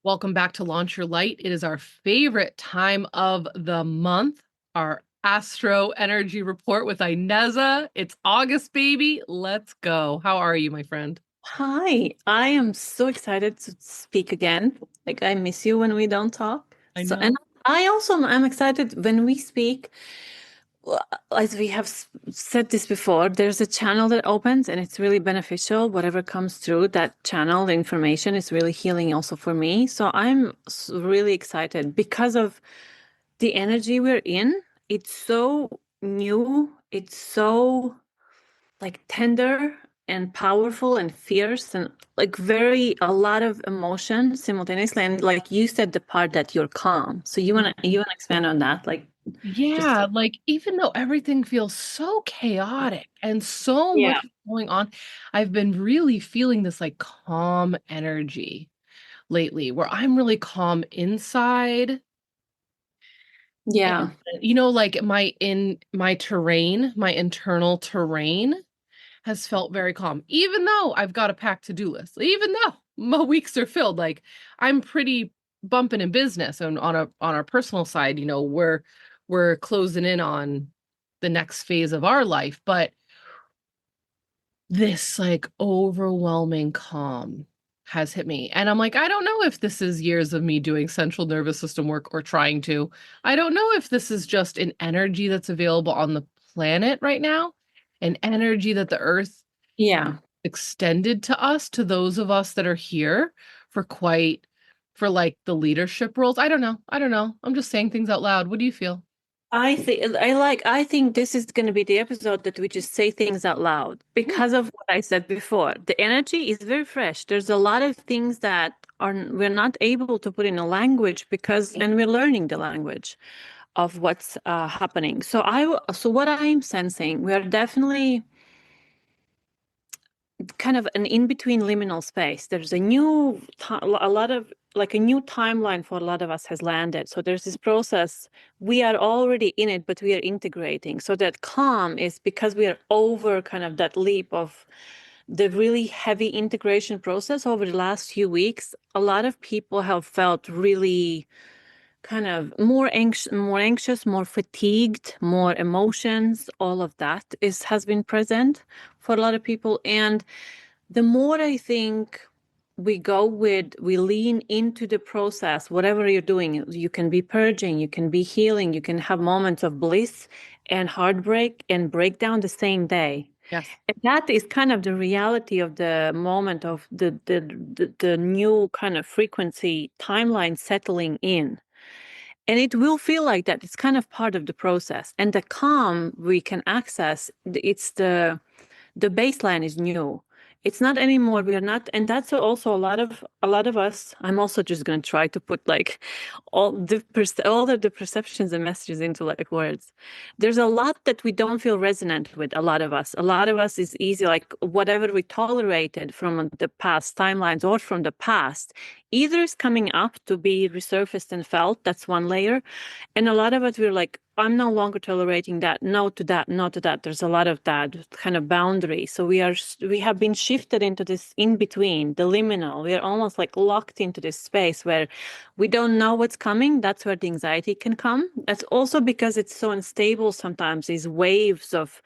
Welcome back to Launch Your Light. It is our favorite time of the month, our Astro energy report with Inese. It's August, baby. Let's go. How are you, my friend? Hi, I am so excited to speak again. Like I miss you when we don't talk. I So, and know. I also am excited when we speak. As we have said this before, there's a channel that opens and it's really beneficial. Whatever comes through that channel, the information is really healing also for me. So I'm really excited because of the energy we're in. It's so new. It's so like tender and powerful and fierce and like very a lot of emotion simultaneously. And like you said, the part that you're calm. So you wanna expand on that? Like just Yeah, like even though everything feels so chaotic and so yeah. much is going on, I've been really feeling this like calm energy lately where I'm really calm inside. And Yeah. like my terrain, my internal terrain has felt very calm, even though I've got a packed to-do list, even though my weeks are filled. Like I'm pretty bumping in business, and on our personal side, we're closing in on the next phase of our life, but this like overwhelming calm has hit me. And I'm like, I don't know if this is years of me doing central nervous system work or trying to. I don't know if this is just an energy that's available on the planet right now, an energy that the earth Yeah. extended to us, to those of us that are here for for like the leadership roles. I don't know. I don't know. I'm just saying things out loud. What do you feel? I think this is going to be the episode that we just say things out loud Mm, because of what I said before. The energy is very fresh. There's a lot of things that are we're not able to put in a language because and we're learning the language of what's happening. So what I'm sensing, we are definitely kind of an in-between liminal space. There's a lot of like a new timeline for a lot of us has landed. So there's this process. We are already in it, but we are integrating. So that calm is because we are over kind of that leap of the really heavy integration process over the last few weeks. A lot of people have felt really kind of more anxious, more fatigued, more emotions. All of that is has been present for a lot of people. And the more I think we lean into the process, whatever you're doing, you can be purging, you can be healing, you can have moments of bliss and heartbreak and breakdown the same day. yes. And that is kind of the reality of the moment of the new kind of frequency timeline settling in. And it will feel like that. It's kind of part of the process. And the calm we can access, it's the baseline is new. It's not anymore. We are not, and that's also a lot of us. I'm also just going to try to put like all of the perceptions and messages into like words. There's a lot that we don't feel resonant with. A lot of us is easy, like whatever we tolerated from the past timelines or from the past, either is coming up to be resurfaced and felt. That's one layer, and a lot of it, we're like, I'm no longer tolerating that. No to that. No to that. There's a lot of that kind of boundary. So we have been shifted into this in between, the liminal. We are almost like locked into this space where we don't know what's coming. That's where the anxiety can come. That's also because it's so unstable sometimes, these waves of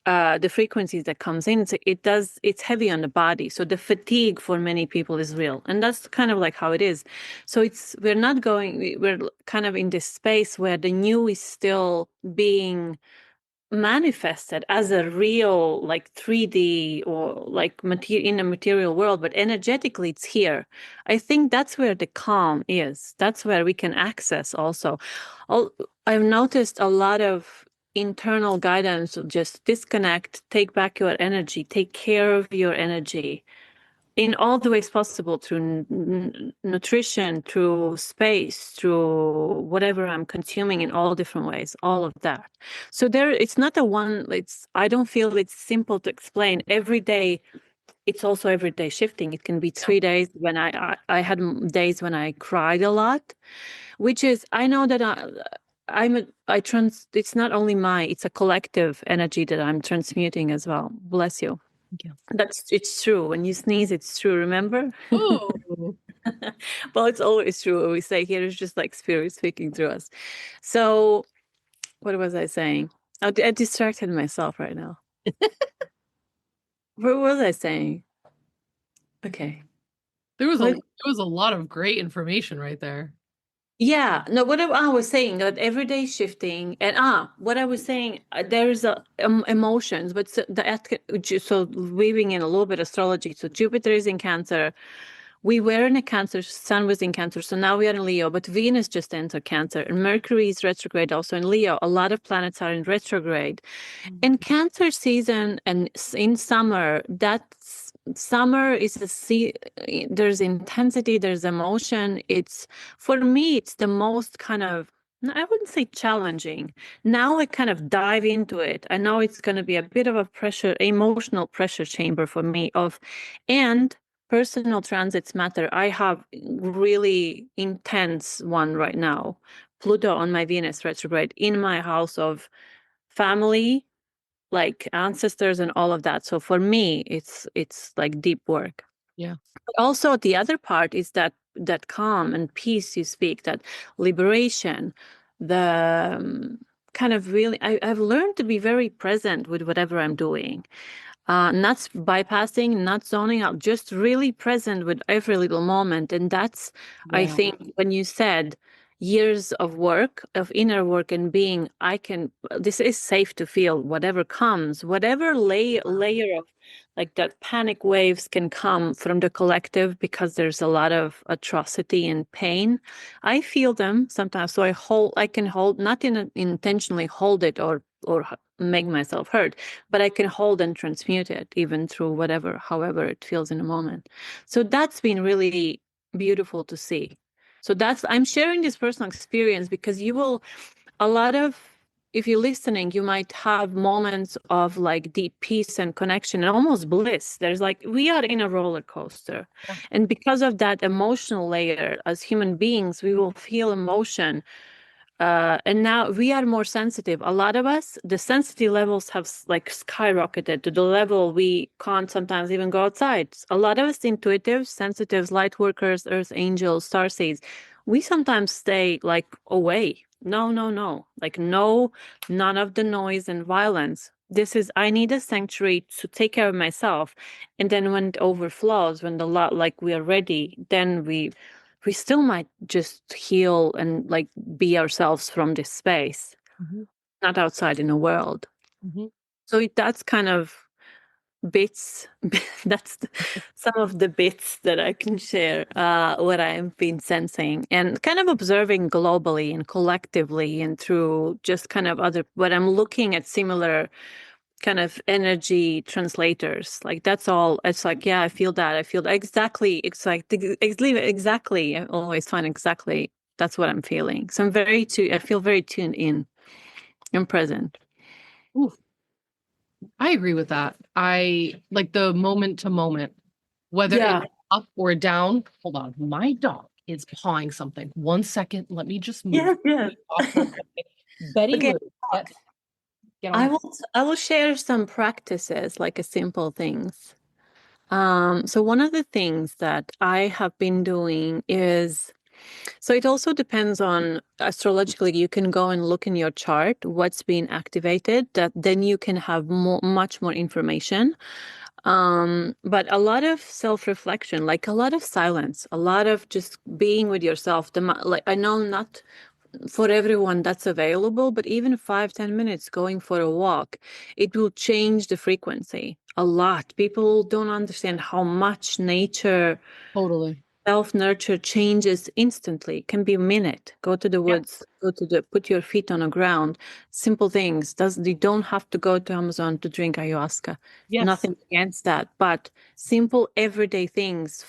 the frequencies that comes in, it's heavy on the body. So the fatigue for many people is real. And that's kind of like how it is. So we're kind of in this space where the new is still being manifested as a real like 3D or like material in a material world, but energetically it's here. I think that's where the calm is. That's where we can access also. All, I've noticed a lot of internal guidance of just disconnect, take back your energy, take care of your energy in all the ways possible through nutrition, through space, through whatever I'm consuming in all different ways, all of that. So it's not a one, I don't feel it's simple to explain. Every day, it's also every day shifting. It can be 3 days when I had days when I cried a lot, which is, I know that it's not only it's a collective energy that I'm transmuting as well. Bless you. Thank you. It's true. When you sneeze, it's true. Remember? Oh. Well, it's always true what we say here is just like spirit speaking through us. So, what was I saying? I distracted myself right now. What was I saying? Okay. What? There was a lot of great information right there. Yeah, no, what I was saying that everyday shifting and what I was saying, there's emotions, but so weaving in a little bit astrology. So Jupiter is in Cancer. We were in a Cancer, Sun was in Cancer, so now we are in Leo, but Venus just entered Cancer, and Mercury is retrograde also in Leo. A lot of planets are in retrograde. In Cancer season and in summer, that's summer is there's intensity, there's emotion. It's for me, it's the most kind of, I wouldn't say challenging. Now I kind of dive into it. I know it's going to be a bit of a emotional pressure chamber for me and personal transits matter. I have really intense one right now. Pluto on my Venus retrograde in my house of family, like ancestors and all of that. So for me, it's like deep work. Yeah. But also the other part is that calm and peace you speak, that liberation, the kind of really I've learned to be very present with whatever I'm doing, not bypassing, not zoning out, just really present with every little moment. And that's, I Yeah. think, when you said years of work, of inner work and being, this is safe to feel whatever comes, whatever layer of like that panic waves can come from the collective because there's a lot of atrocity and pain. I feel them sometimes. So I can hold, not intentionally hold it or make myself hurt, but I can hold and transmute it even through however it feels in a moment. So that's been really beautiful to see. So I'm sharing this personal experience because a lot of, if you're listening, you might have moments of like deep peace and connection and almost bliss. There's like, we are in a roller coaster. Yeah. And because of that emotional layer, as human beings, we will feel emotion, and now we are more sensitive. A lot of us, the sensitivity levels have like skyrocketed to the level we can't sometimes even go outside. A lot of us intuitives, sensitives, light workers, earth angels, starseeds, we sometimes stay like away. No, no, no. Like no, none of the noise and violence. I need a sanctuary to take care of myself. And then when it overflows, when the lot like we are ready, then we still might just heal and like be ourselves from this space, Mhm. not outside in the world. Mhm. So that's kind of bits. That's some of the bits that I can share, what I've been sensing and kind of observing globally and collectively and through just kind of what I'm looking at similar kind of energy translators. Like that's all. It's like, yeah, I feel that. I feel that. Exactly. It's like exactly. I always find exactly that's what I'm feeling. So I feel very tuned in and present. Ooh, I agree with that. I like the moment to moment, whether it's Yeah. up or down. Hold on. My dog is pawing something. 1 second. Let me just move Yeah, yeah. off for a second. Betty, Okay. move. Get on. I will share some practices, like a simple things. So one of the things that I have been doing is, so it also depends on astrologically, you can go and look in your chart what's being activated, that then you can have much more information. But a lot of self-reflection, like a lot of silence, a lot of just being with yourself. Like I know not for everyone that's available, but even 5-10 minutes going for a walk, it will change the frequency a lot. People don't understand how much nature Totally. self-nurture changes instantly. It can be a minute. Go to the Yeah. woods, put your feet on the ground. Simple things. You don't have to go to Amazon to drink ayahuasca. Yes. Nothing against that, but simple everyday things.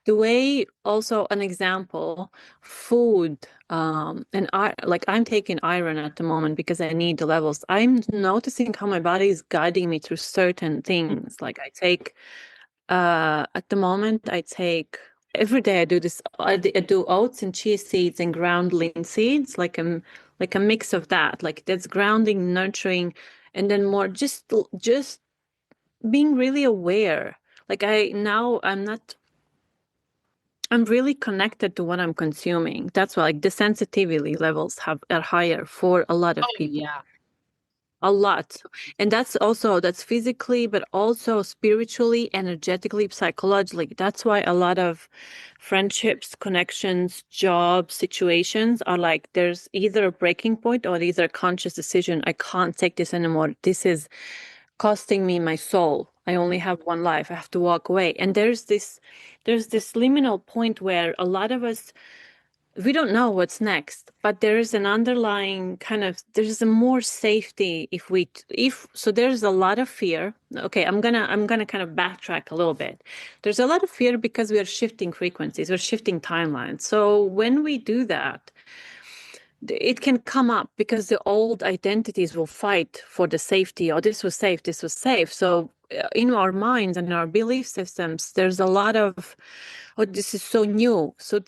The way also an example, food, and I'm taking iron at the moment because I need the levels. I'm noticing how my body is guiding me through certain things. Like at the moment, I take every day. I do this. I do oats and chia seeds and ground lean seeds, like a mix of that. Like that's grounding, nurturing, and then more just being really aware. Like I'm not. I'm really connected to what I'm consuming. That's why like the sensitivity levels have are higher for a lot of Oh people. yeah. A lot. And that's physically, but also spiritually, energetically, psychologically. That's why a lot of friendships, connections, job situations are like there's either a breaking point or either a conscious decision. I can't take this anymore. This is costing me my soul. I only have one life. I have to walk away. And there's this liminal point where a lot of us we don't know what's next, but there is an underlying kind of there's a more safety if so there's a lot of fear. Okay, I'm gonna kind of backtrack a little bit. There's a lot of fear because we are shifting frequencies, we're shifting timelines. So when we do that, it can come up because the old identities will fight for the safety. Oh, this was safe, this was safe. So in our minds and in our belief systems, there's a lot of, oh, this is so new. So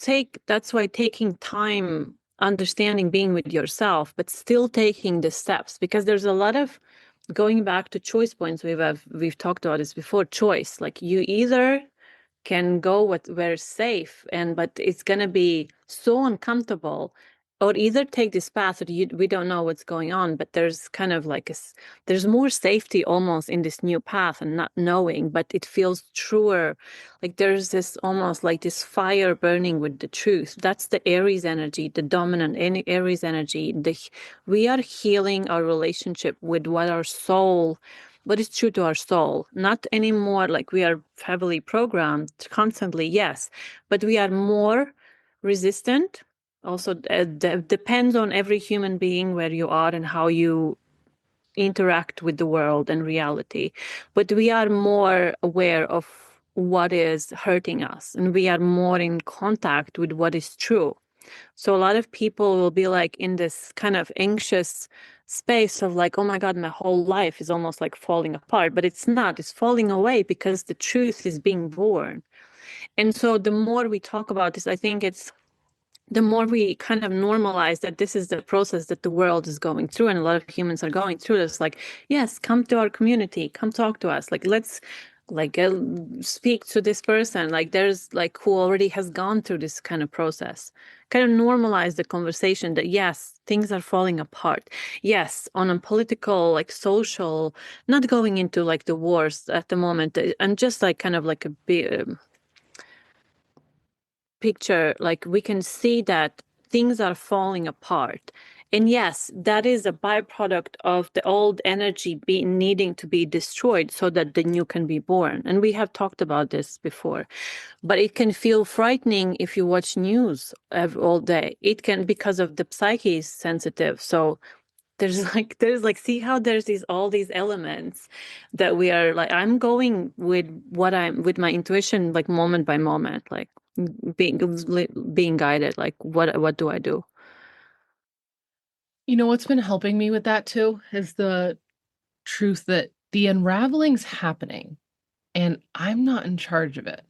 that's why taking time, understanding, being with yourself, but still taking the steps, because there's a lot of going back to choice points. We've talked about this before. Choice, like you either can go where it's safe, but it's gonna be so uncomfortable, or either take this path that we don't know what's going on, but there's kind of like there's more safety almost in this new path and not knowing, but it feels truer. Like there's this almost like this fire burning with the truth. That's the Aries energy, the dominant Aries energy. We are healing our relationship with what is true to our soul. Not anymore like we are heavily programmed constantly, yes, but we are more resistant. Also, depends on every human being where you are and how you interact with the world and reality. But we are more aware of what is hurting us, and we are more in contact with what is true. So a lot of people will be like in this kind of anxious space of like, oh my God, my whole life is almost like falling apart. But it's not, it's falling away because the truth is being born. And so the more we talk about this, I think it's the more we kind of normalize that this is the process that the world is going through and a lot of humans are going through. It's like, yes, come to our community, come talk to us. Like, let's like speak to this person. Like, there's like who already has gone through this kind of process. Kind of normalize the conversation that yes, things are falling apart. Yes, on a political, like social, not going into like the wars at the moment. And just like kind of like a bit picture, like we can see that things are falling apart. And yes, that is a byproduct of the old energy being needing to be destroyed so that the new can be born. And we have talked about this before. But it can feel frightening if you watch news all day. It can because of the psyche is sensitive. So there's like see how there's these all these elements that we are like I'm going with what I'm with my intuition like moment by moment, like being being guided, like what do I do? You know what's been helping me with that too is the truth that the unraveling's happening and I'm not in charge of it.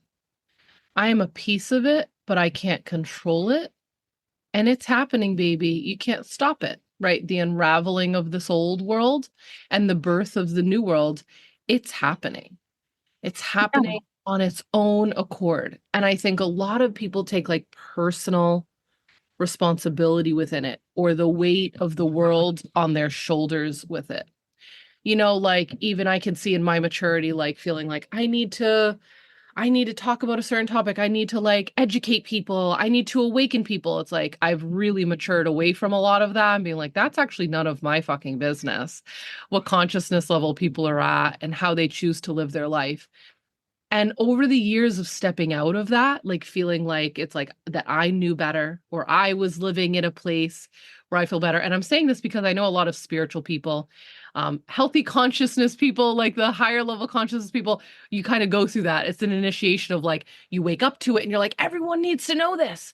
I am a piece of it, but I can't control it. And it's happening, baby. You can't stop it, right? The unraveling of this old world and the birth of the new world, it's happening. It's Yeah. happening on its own accord. And I think a lot of people take like personal responsibility within it or the weight of the world on their shoulders with it. Like even I can see in my maturity, like feeling like I need to talk about a certain topic. I need to like educate people. I need to awaken people. It's like I've really matured away from a lot of that and being like, that's actually none of my fucking business. What consciousness level people are at and how they choose to live their life. And over the years of stepping out of that, like feeling like it's like that I knew better or I was living in a place where I feel better. And I'm saying this because I know a lot of spiritual people, healthy consciousness people, like the higher level consciousness people, you kind of go through that. It's an initiation of like you wake up to it and you're like, everyone needs to know this.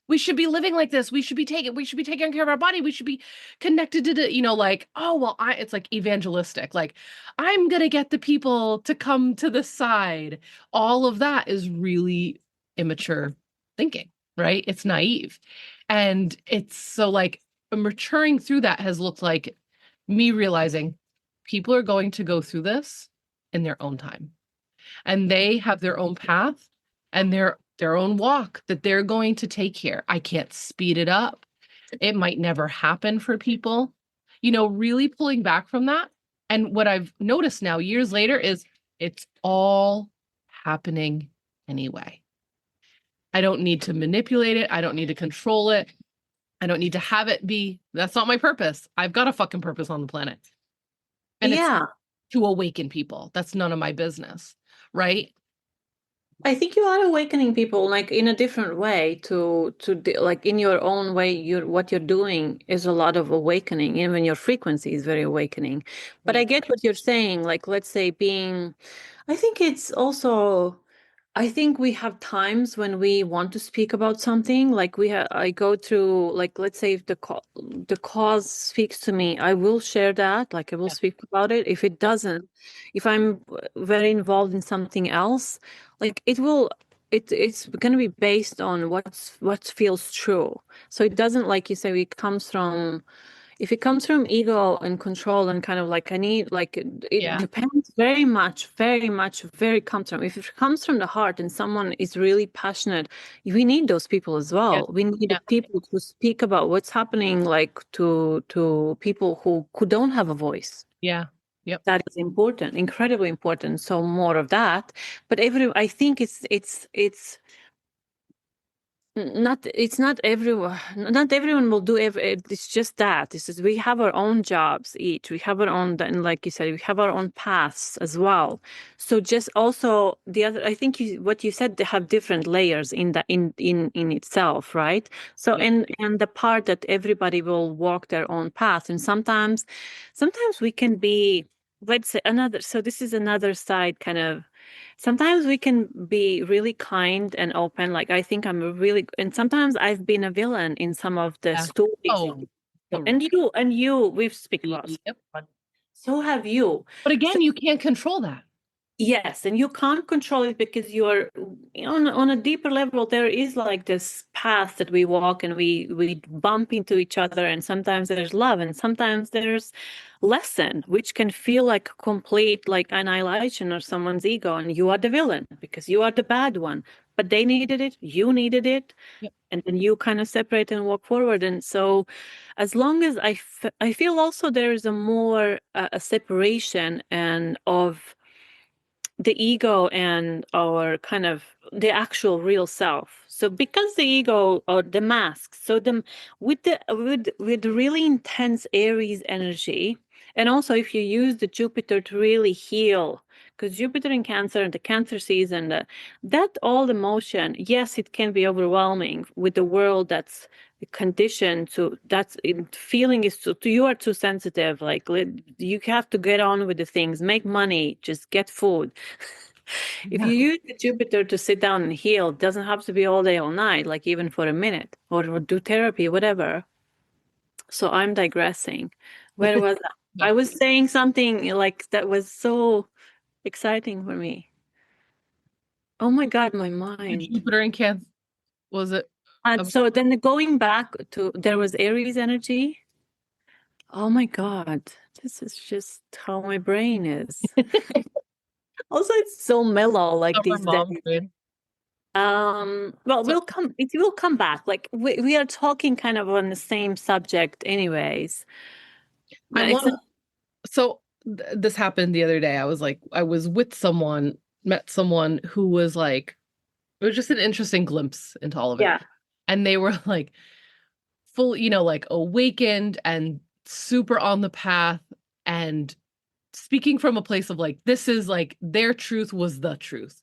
We should be living like this. We should be taking care of our body. We should be connected to like, oh, well, it's like evangelistic. Like, I'm gonna get the people to come to the side. All of that is really immature thinking, right? It's naive. And it's so like maturing through that has looked like me realizing people are going to go through this in their own time and they have their own path and their own walk that they're going to take here. I can't speed it up. It might never happen for people. Really pulling back from that. And what I've noticed now, years later, is it's all happening anyway. I don't need to manipulate it. I don't need to control it. I don't need to have it be, that's not my purpose. I've got a fucking purpose on the planet. And it's Yeah. to awaken people. That's none of my business. Right? I think you are awakening people like in a different way like in your own way. What you're doing is a lot of awakening. Even your frequency is very awakening. But I Right. get what you're saying. Like, let's say I think it's also, I think we have times when we want to speak about something. Like I go through, like, let's say if the cause speaks to me, I will share that. Like I will Yeah. speak about it. If it doesn't, if I'm very involved in something else, like it's going to be based on what feels true. So it doesn't, like you say, it comes from, if it comes from ego and control and kind of like I need, like it Yeah. depends very much, very comes from. If it comes from the heart and someone is really passionate, we need those people as Yeah. well. We need the Yeah. people to speak about what's happening, like to people who don't have a voice. Yeah. Yep. That is important, incredibly important. So more of that. But I think it's not, it's not everyone, not everyone will do it's just that it's just, we have our own jobs each, we have our own, and like you said, we have our own paths as well. So just also the other, I think what you said, they have different layers in the in itself, right? So Yep. and the part that everybody will walk their own path, and sometimes we can be, let's say, another, so this is another side kind of, sometimes we can be really kind and open. Like I think I'm really, and sometimes I've been a villain in some of the Yeah. stories. Oh, for And you, we've speak about, yep. but so have you. But So again, you can't control that. yes, and you can't control it because you're on a deeper level. There is like this path that we walk, and we bump into each other, and sometimes there's love, and sometimes there's lesson, which can feel like complete like annihilation of someone's ego, and you are the villain because you are the bad one. But they needed it, you needed it, Yep. and then you kind of separate and walk forward. And so, as long as I feel also there is a more a separation and of the ego and our kind of the actual real self. So because the ego or the mask, so the with really intense Aries energy, and also if you use the Jupiter to really heal, because Jupiter in Cancer and the Cancer season, that all emotion, yes, it can be overwhelming with the world that's conditioned to, that's feeling is to you are too sensitive, like you have to get on with the things, make money, just get food. If Yeah. you use the Jupiter to sit down and heal, it doesn't have to be all day, all night, like even for a minute, or do therapy, whatever. So I'm digressing. Where was I? No. I was saying something like that was so exciting for me. Oh my God, my The mind. Jupiter in Cancer, was it? And Um, so then going back to, there was Aries energy. Oh my God, this is just how my brain is. Also, it's so mellow like Summer these days. mom brain. Well, So it will come back. Like we are talking kind of on the same subject anyways. I But it's want to. So this happened the other day. I was with someone, met someone who was like, it was just an interesting glimpse into all of it. yeah. And they were like full, like awakened and super on the path and speaking from a place of like, this is like their truth was the truth.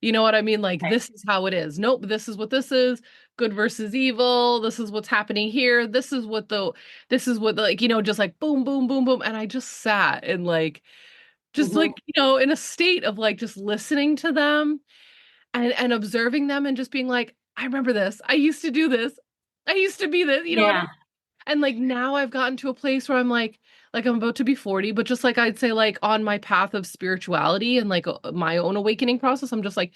You know what I mean? Like, this is how it is. Nope, this is what this is. Good versus evil. This is what's happening here. This is what, like, just like boom, boom, boom, boom. And I just sat and like, just like, Mhm. in a state of like just listening to them and observing them and just being like, I remember this. I used to do this. I used to be this, you know what I Yeah. mean? And like now I've gotten to a place where I'm like I'm about to be 40, but just like I'd say like on my path of spirituality and like my own awakening process, I'm just like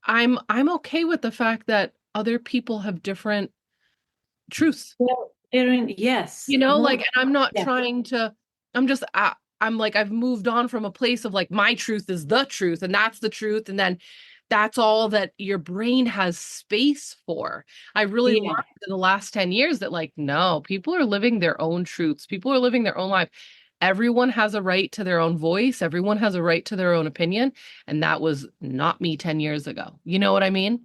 I'm okay with the fact that other people have different truths. Well, Erin, yes, more. Like, and I'm not Yeah. trying to, I'm just, I'm like, I've moved on from a place of like, my truth is the truth and that's the truth. And then that's all that your brain has space for. I really learned Yeah. in the last 10 years that, like, no, people are living their own truths. People are living their own life. Everyone has a right to their own voice. Everyone has a right to their own opinion. And that was not me 10 years ago. You know what I mean?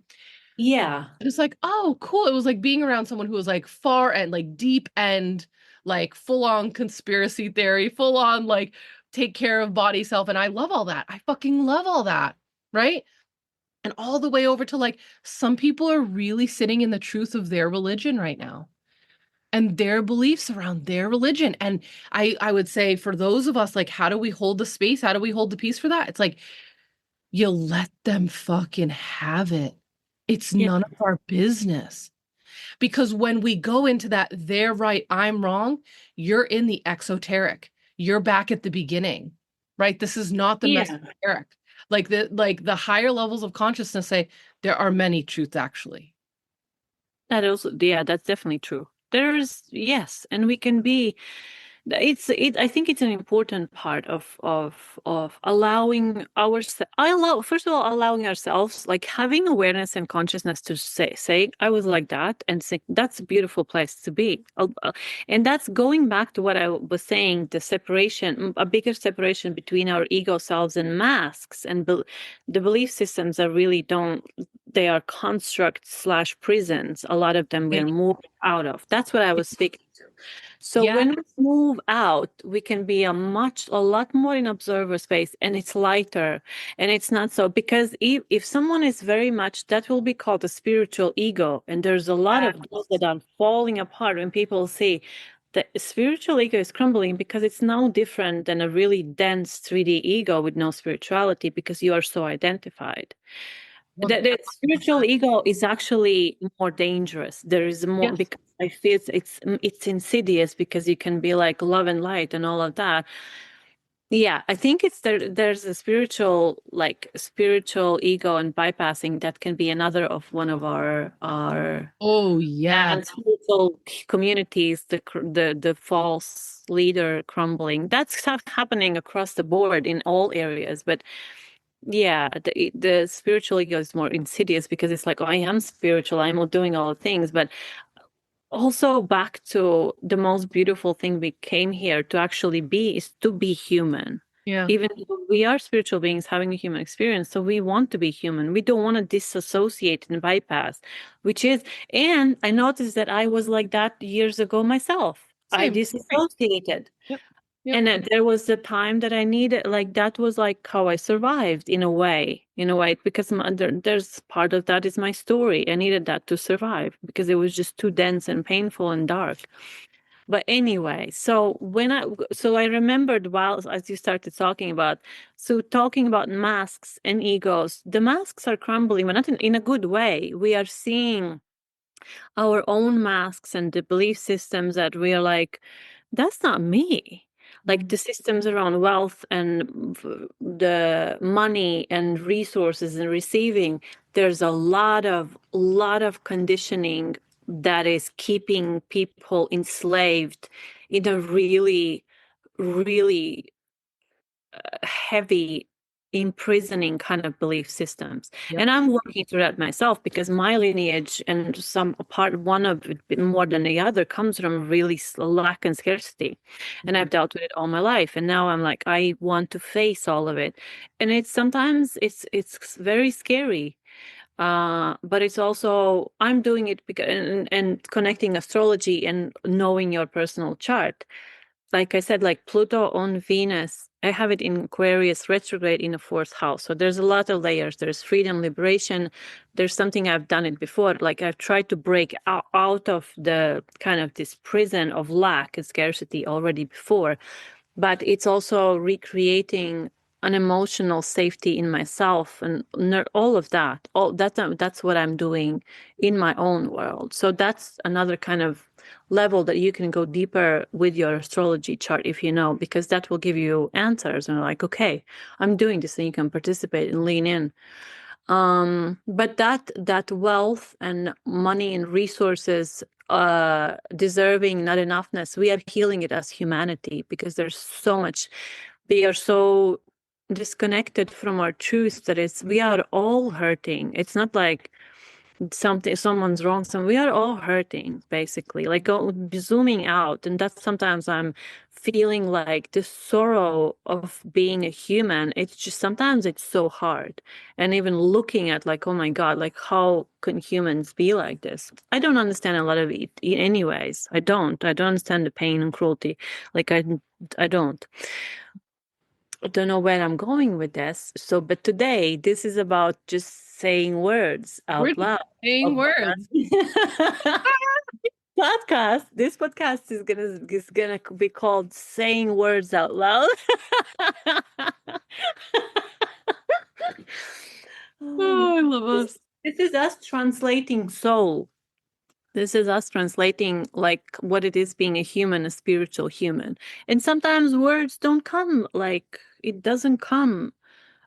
Yeah. It's like, oh, cool. It was like being around someone who was like far and like deep and like full on conspiracy theory, full on like take care of body self. And I love all that. I fucking love all that. Right. And all the way over to like some people are really sitting in the truth of their religion right now and their beliefs around their religion. And I would say for those of us, like, how do we hold the space? How do we hold the peace for that? It's like you let them fucking have it. It's Yeah. none of our business. Because when we go into that, they're right, I'm wrong, you're in the exoteric. You're back at the beginning, right? This is not the Yeah. mesoteric. Like the higher levels of consciousness say there are many truths actually. That also, yeah, that's definitely true. There's, yes, and we can be, I think it's an important part of allowing ourselves, I allow, first of all, allowing ourselves, like having awareness and consciousness to say I was like that, and say that's a beautiful place to be. And that's going back to what I was saying, the separation, a bigger separation between our ego selves and masks, and the belief systems that really don't, they are constructs slash prisons. A lot of them we're moved out of. That's what I was speaking to. So Yeah. when we move out, we can be a lot more in observer space, and it's lighter, and it's not so, because if someone is very much, that will be called a spiritual ego. And there's a lot of those that are falling apart when people see the spiritual ego is crumbling, because it's no different than a really dense 3D ego with no spirituality, because you are so identified. The spiritual ego is actually more dangerous. There is more, Yes. because I feel it's insidious, because you can be like love and light and all of that. Yeah, I think it's there's a spiritual ego and bypassing that can be another of one of our Oh, yeah. and spiritual communities, the false leader crumbling. That's happening across the board in all areas, but yeah, the spiritual ego is more insidious, because it's like, oh, I am spiritual, I'm doing all the things, but also back to the most beautiful thing we came here to actually be, is to be human. Yeah. Even though we are spiritual beings having a human experience, so we want to be human. We don't want to disassociate and bypass, which is, and I noticed that I was like that years ago myself. I Same. Right. disassociated. Yep. Yep. And there was the time that I needed, like, that was like how I survived in a way, because there's part of that is my story. I needed that to survive, because it was just too dense and painful and dark. But anyway, so I remembered, while as you started talking about, so talking about masks and egos, the masks are crumbling, but not in a good way. We are seeing our own masks and the belief systems that we are like, that's not me. Like the systems around wealth and the money and resources and receiving, there's a lot of conditioning that is keeping people enslaved in a really, really heavy imprisoning kind of belief systems. Yep. And I'm working through that myself, because my lineage, and some part, one of it more than the other, comes from really lack and scarcity, and I've dealt with it all my life. And now I'm like, I want to face all of it, and it's sometimes it's very scary, but it's also, I'm doing it because, and connecting astrology and knowing your personal chart, like I said, like Pluto on Venus, I have it in Aquarius retrograde in the fourth house. So there's a lot of layers. There's freedom, liberation. There's something I've done it before. Like I've tried to break out of the kind of this prison of lack and scarcity already before, but it's also recreating an emotional safety in myself, and all of that. All that's what I'm doing in my own world. So that's another kind of level that you can go deeper with your astrology chart, if you know, because that will give you answers, and like, okay, I'm doing this, and you can participate and lean in. But that wealth and money and resources, deserving, not enoughness, we are healing it as humanity, because there's so much, we are so disconnected from our truth, that is, we are all hurting. It's not like someone's wrong, so we are all hurting, basically, like zooming out. And that's sometimes I'm feeling like the sorrow of being a human. It's just sometimes it's so hard. And even looking at, like, oh my god, like, how can humans be like this? I don't understand a lot of it anyways. I don't understand the pain and cruelty. Like, I don't know where I'm going with this. So, but today, this is about just saying words We're out just loud. saying Of words. podcast. This podcast is gonna be called "Saying Words Out Loud." Oh, Oh, I love this, us. this is us translating soul. This is us translating, like, what it is being a human, a spiritual human. And sometimes words don't come, like, it doesn't come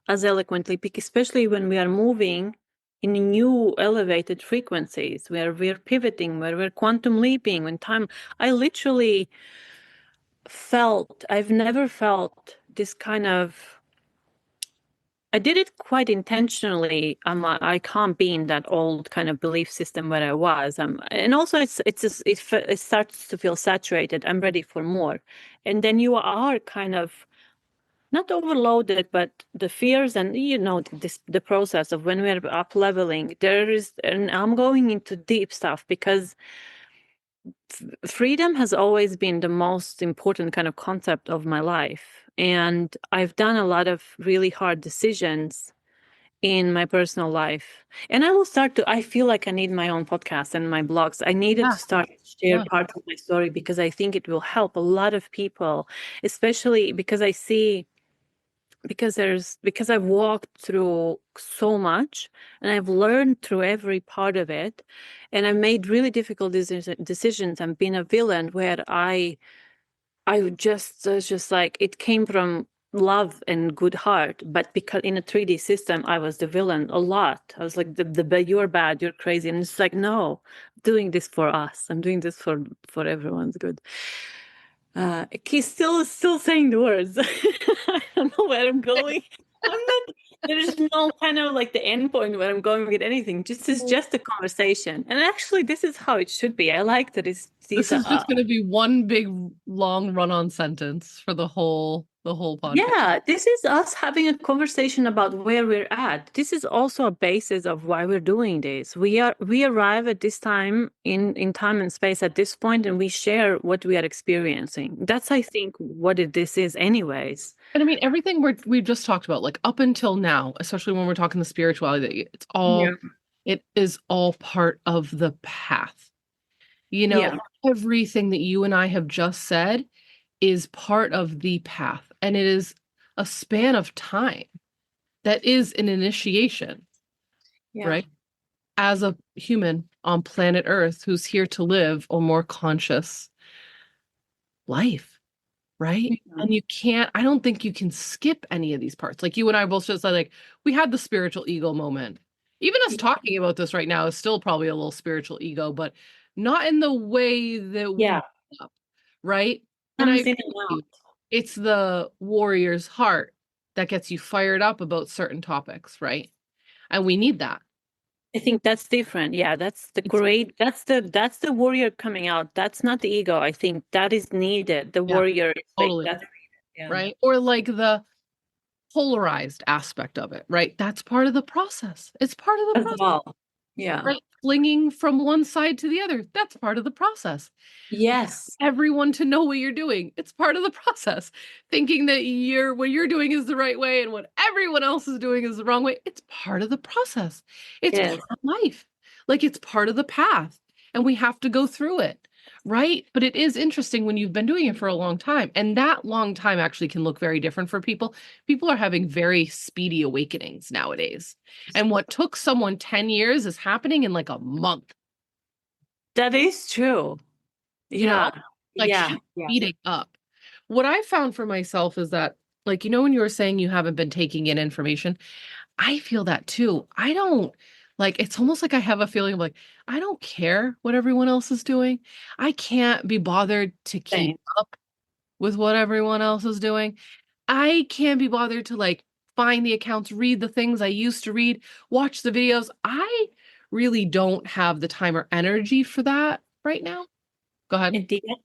as eloquently, especially when we are moving in new elevated frequencies, where we're pivoting, where we're quantum leaping. When time, I literally I've never felt this kind of. I did it quite intentionally. I can't be in that old kind of belief system where I was. And also it starts to feel saturated. I'm ready for more, and then you are kind of not overloaded, but the fears and the process of when we're up leveling, there is, and I'm going into deep stuff because freedom has always been the most important kind of concept of my life. And I've done a lot of really hard decisions in my personal life. And I feel like I need my own podcast and my blogs. I needed Yeah, to start to share yeah. parts of my story because I think it will help a lot of people, especially because I see because I've walked through so much and I've learned through every part of it, and I've made really difficult decisions and been a villain where I just was just like, it came from love and good heart, but because in a 3D system I was the villain a lot. I was like, you're bad, you're crazy, and it's like, no, I'm doing this for us. I'm doing this for everyone's good. He's still saying the words. I don't know where I'm going. I'm not. There's no kind of like the end point where I'm going with anything. Just It's just a conversation, and actually, this is how it should be. I like that. These This are is just going to be one big long run-on sentence for the whole podcast. yeah. This is us having a conversation about where we're at. This is also a basis of why we're doing this. We arrive at this time in time and space at this point, and we share what we are experiencing. That's, I think, this is, anyways. And I mean, everything we've just talked about, like up until now, especially when we're talking the spirituality, Yeah. it is all part of the path. You know, Yeah. everything that you and I have just said is part of the path, and it is a span of time that is an initiation, Yeah. right? As a human on planet Earth who's here to live a more conscious life, right? Mhm. And I don't think you can skip any of these parts. Like you and I both just said, like, we had the spiritual ego moment. Even us talking about this right now is still probably a little spiritual ego, but not in the way that we Yeah. up, right? And I Comes agree in and with out. you. It's the warrior's heart that gets you fired up about certain topics, right? And we need that. I think that's different. Yeah, that's the It's great. That's the warrior coming out. That's not the ego. I think that is needed. The yeah, warrior is like totally, that's yeah. right? Or like the polarized aspect of it, right? That's part of the process. It's part of the As process, well. Yeah. right? Flinging from one side to the other, that's part of the process. Yes. Everyone to know what you're doing, it's part of the process. Thinking that what you're doing is the right way and what everyone else is doing is the wrong way, it's part of the process. It's part Yes. of life. Like it's part of the path, and we have to go through it. Right. But it is interesting when you've been doing it for a long time. And that long time actually can look very different for people. People are having very speedy awakenings nowadays. And what took someone 10 years is happening in like a month, That is true. you know, Yeah. like Yeah. shit Yeah. speeding up. What I found for myself is that, like, when you were saying you haven't been taking in information, I feel that too. I don't like, it's almost like I have a feeling of like, I don't care what everyone else is doing. I can't be bothered to keep Same. up with what everyone else is doing. I can't be bothered to like find the accounts, read the things I used to read, watch the videos. I really don't have the time or energy for that right now. Go ahead.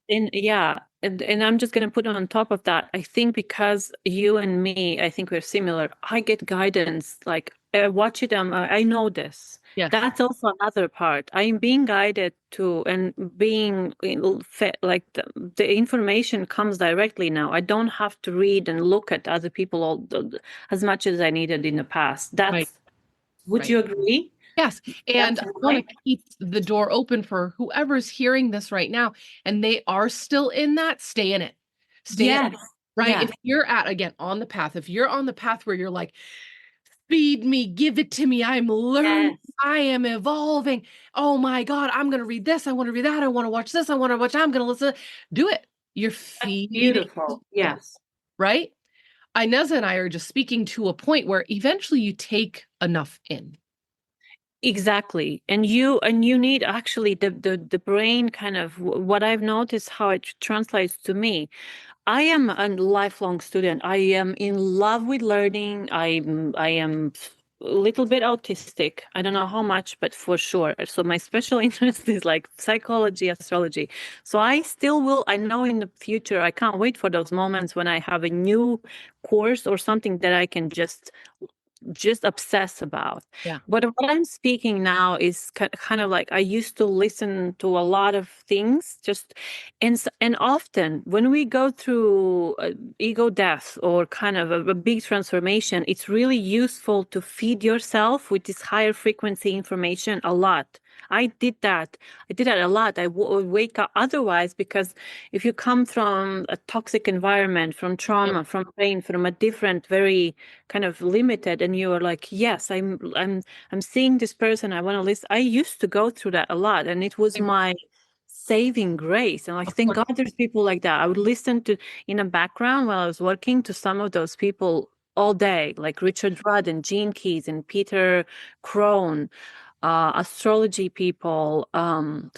And yeah, and I'm just gonna put on top of that. I think because you and me, I think we're similar. I get guidance, like watch it. I know this. Yes. That's also another part. I'm being guided to and being fed, like the information comes directly now. I don't have to read and look at other people as much as I needed in the past. Right. Would Right. you agree? Yes. And That's I want right. to keep the door open for whoever's hearing this right now and they are still in that, stay in it. Stay in it. Yes. Right. Yes. If you're at, again, on the path, if you're on the path where you're like, feed me, give it to me, I'm learning, Yes. I am evolving. Oh my God, I'm going to read this. I want to read that. I want to watch this. I want to watch, I'm going to listen. Do it. You're That's feeding beautiful. yourself, Yes. right? Inez and I are just speaking to a point where eventually you take enough in. Exactly. And you need actually the brain kind of what I've noticed how it translates to me. I am a lifelong student. I am in love with learning. I am a little bit autistic. I don't know how much, but for sure. So my special interest is like psychology, astrology. So I still will, I know in the future, I can't wait for those moments when I have a new course or something that I can just obsess about. Yeah. But what I'm speaking now is kind of like I used to listen to a lot of things, just and often when we go through ego death or kind of a big transformation, it's really useful to feed yourself with this higher frequency information a lot. I did that. I did that a lot. Would wake up otherwise because if you come from a toxic environment, from Yep. trauma, from pain, from a different, very kind of limited, and you are like, yes, I'm seeing this person, I want to listen. I used to go through that a lot, and it was my saving grace. And like, Of thank course. God there's people like that. I would listen to in a background while I was working to some of those people all day, like Richard Rudd and Gene Keys and Peter Crone, astrology people.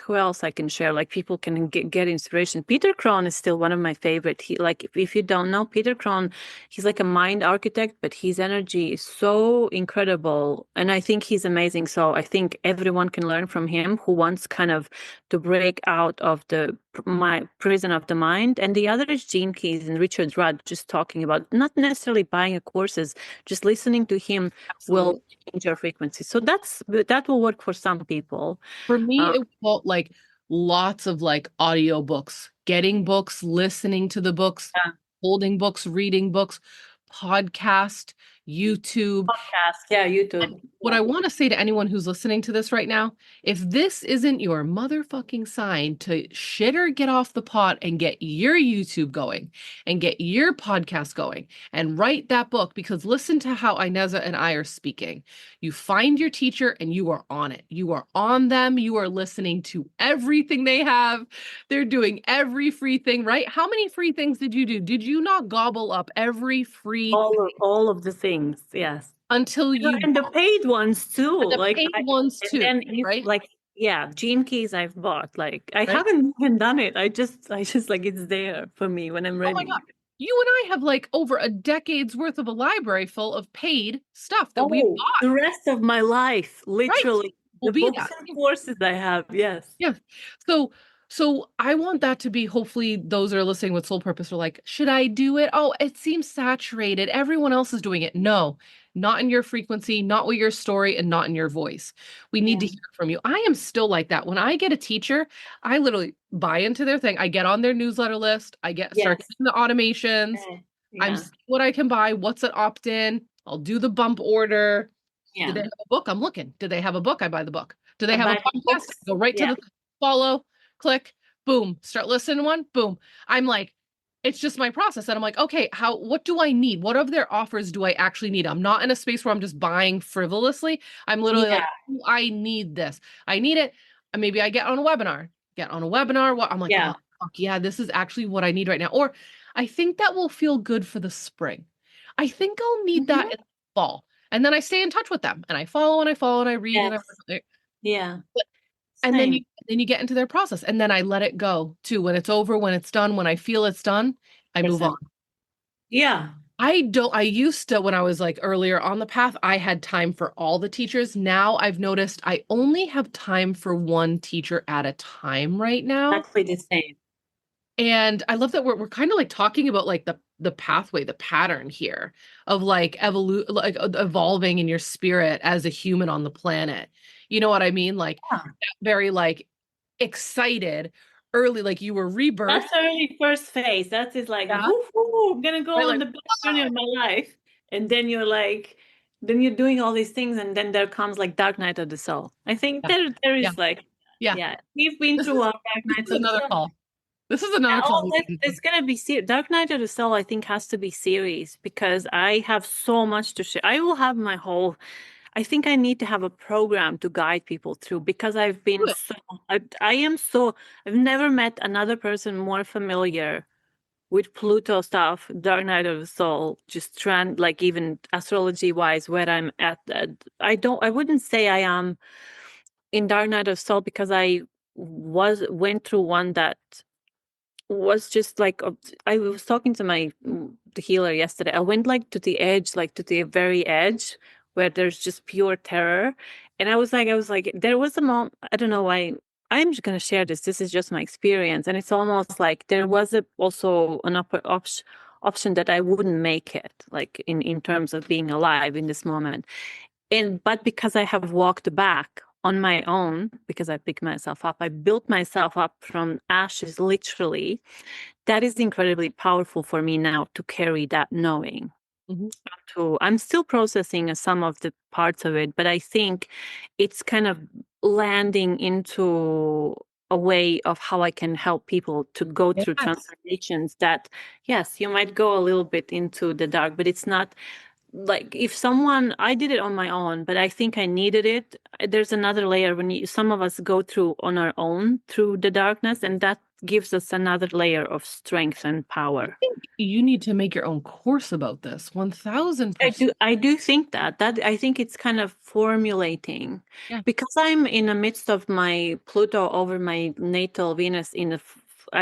Who else I can share? Like people can get inspiration. Peter Crone is still one of my favorite. He like if you don't know Peter Crone, he's like a mind architect, but his energy is so incredible, and I think he's amazing. So I think everyone can learn from him who wants kind of to break out of the my prison of the mind. And the other is Gene Keys and Richard Rudd, just talking about not necessarily buying a courses, just listening to him will Absolutely. change your frequency. So that will work for some people. For me, Uh, it felt like lots of like audiobooks, getting books, listening to the books, yeah, holding books, reading books, podcast, YouTube. podcast, yeah, YouTube, What yeah. I want to say to anyone who's listening to this right now, if this isn't your motherfucking sign to shit or get off the pot and get your YouTube going and get your podcast going and write that book, because listen to how Ineza and I are speaking. You find your teacher and you are on it. You are on them. You are listening to everything they have. They're doing every free thing, right? How many free things did you do? Did you not gobble up every free All of the things, yes. until you And the paid ones too. the paid ones And too, then if right? like yeah, Gene Keys I've bought. Like I Right? haven't even done it. I just like it's there for me when I'm Oh my God. ready. You and I have like over a decade's worth of a library full of paid stuff that we've Oh, bought, the rest of my life, right? literally. Will The be books that. and courses I have, yes. Yeah. So so I want that to be hopefully those that are listening with soul purpose are like, should I do it? Oh, it seems saturated. Everyone else is doing it. No, not in your frequency, not with your story, and not in your voice. We need to Yeah. hear from you. I am still like that. When I get a teacher, I literally buy into their thing. I get on their newsletter list. I get start Yes. getting the automations. I'm Yeah. seeing what I can buy, what's an opt-in. I'll do the bump order. Did Yeah. they have a book? I'm looking. Did they have a book? I buy the book. Do they I have a buy podcast? books. I go right to Yeah. the follow, click, boom, start listening to one, boom. I'm like, it's just my process. And I'm like, okay, what do I need? What of their offers do I actually need? I'm not in a space where I'm just buying frivolously. I'm literally Yeah. like, "Ooh, I need this. I need it. And maybe I get on a webinar. Get on a webinar. What I'm like, Yeah. oh, fuck yeah, this is actually what I need right now. Or I think that will feel good for the spring. I think I'll need that Hmm. in the fall. And then I stay in touch with them and I follow and I follow and I read and Yes. Yeah. and then Same. you get into their process and then I let it go too. When it's over, when it's done, when I feel it's done, I move on. Percent. Yeah. I used to, when I was like earlier on the path, I had time for all the teachers. Now I've noticed I only have time for one teacher at a time right now. Exactly the same. And I love that we're kind of like talking about like the pathway, the pattern here of like evolving in your spirit as a human on the planet. You know what I mean? Like Yeah. very like excited early, like you were rebirth. That's early first phase. That is like, Yeah. woohoo, I'm gonna Right. go on Like, the best journey of my life. And then you're like, then you're doing all these things, and then there comes like Dark Night of the Soul. I think yeah. there Yeah. is like, Yeah. yeah, we've been This through is our Dark this Nights is of the another Soul. call. This is another call Oh, we that can do. it's gonna be Dark Night of the Soul, I think, has to be series because I have so much to share. I will have my whole. I think I need to have a program to guide people through because I've been Do it. so. I am so. I've never met another person more familiar with Pluto stuff, Dark Night of the Soul, just trend like even astrology wise, where I'm at. I wouldn't say I am in Dark Night of the Soul because I went through one that was just like I was talking to my the healer yesterday. I went like to the edge, like to the very edge where there's just pure terror. And I was like, there was a moment, I don't know why I'm just gonna share this. This is just my experience. And it's almost like there was also an option that I wouldn't make it, like in terms of being alive in this moment. And but because I have walked back on my own, because I picked myself up, I built myself up from ashes, literally. That is incredibly powerful for me now to carry that knowing. Mhm. I'm still processing some of the parts of it, but I think it's kind of landing into a way of how I can help people to go through Yes. transformations that, yes, you might go a little bit into the dark, but it's not like if someone I did it on my own, but I think I needed it. There's another layer when some of us go through on our own through the darkness, and that gives us another layer of strength and I power. think you need to make your own course about this. 1000%. I do think that I think it's kind of formulating Yeah. because I'm in the midst of my Pluto over my natal Venus in the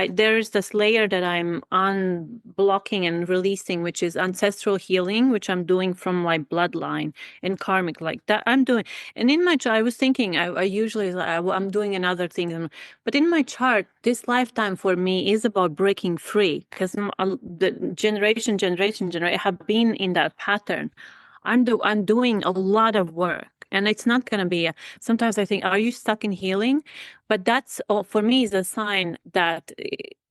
there is this layer that I'm unblocking and releasing, which is ancestral healing, which I'm doing from my bloodline and karmic like that I'm doing. And in my chart, I was thinking I usually I'm doing another thing, but in my chart, this lifetime for me is about breaking free because the generation have been in that pattern. I'm doing a lot of work, and it's not going to be. Sometimes I think, are you stuck in healing? But that's all for me is a sign that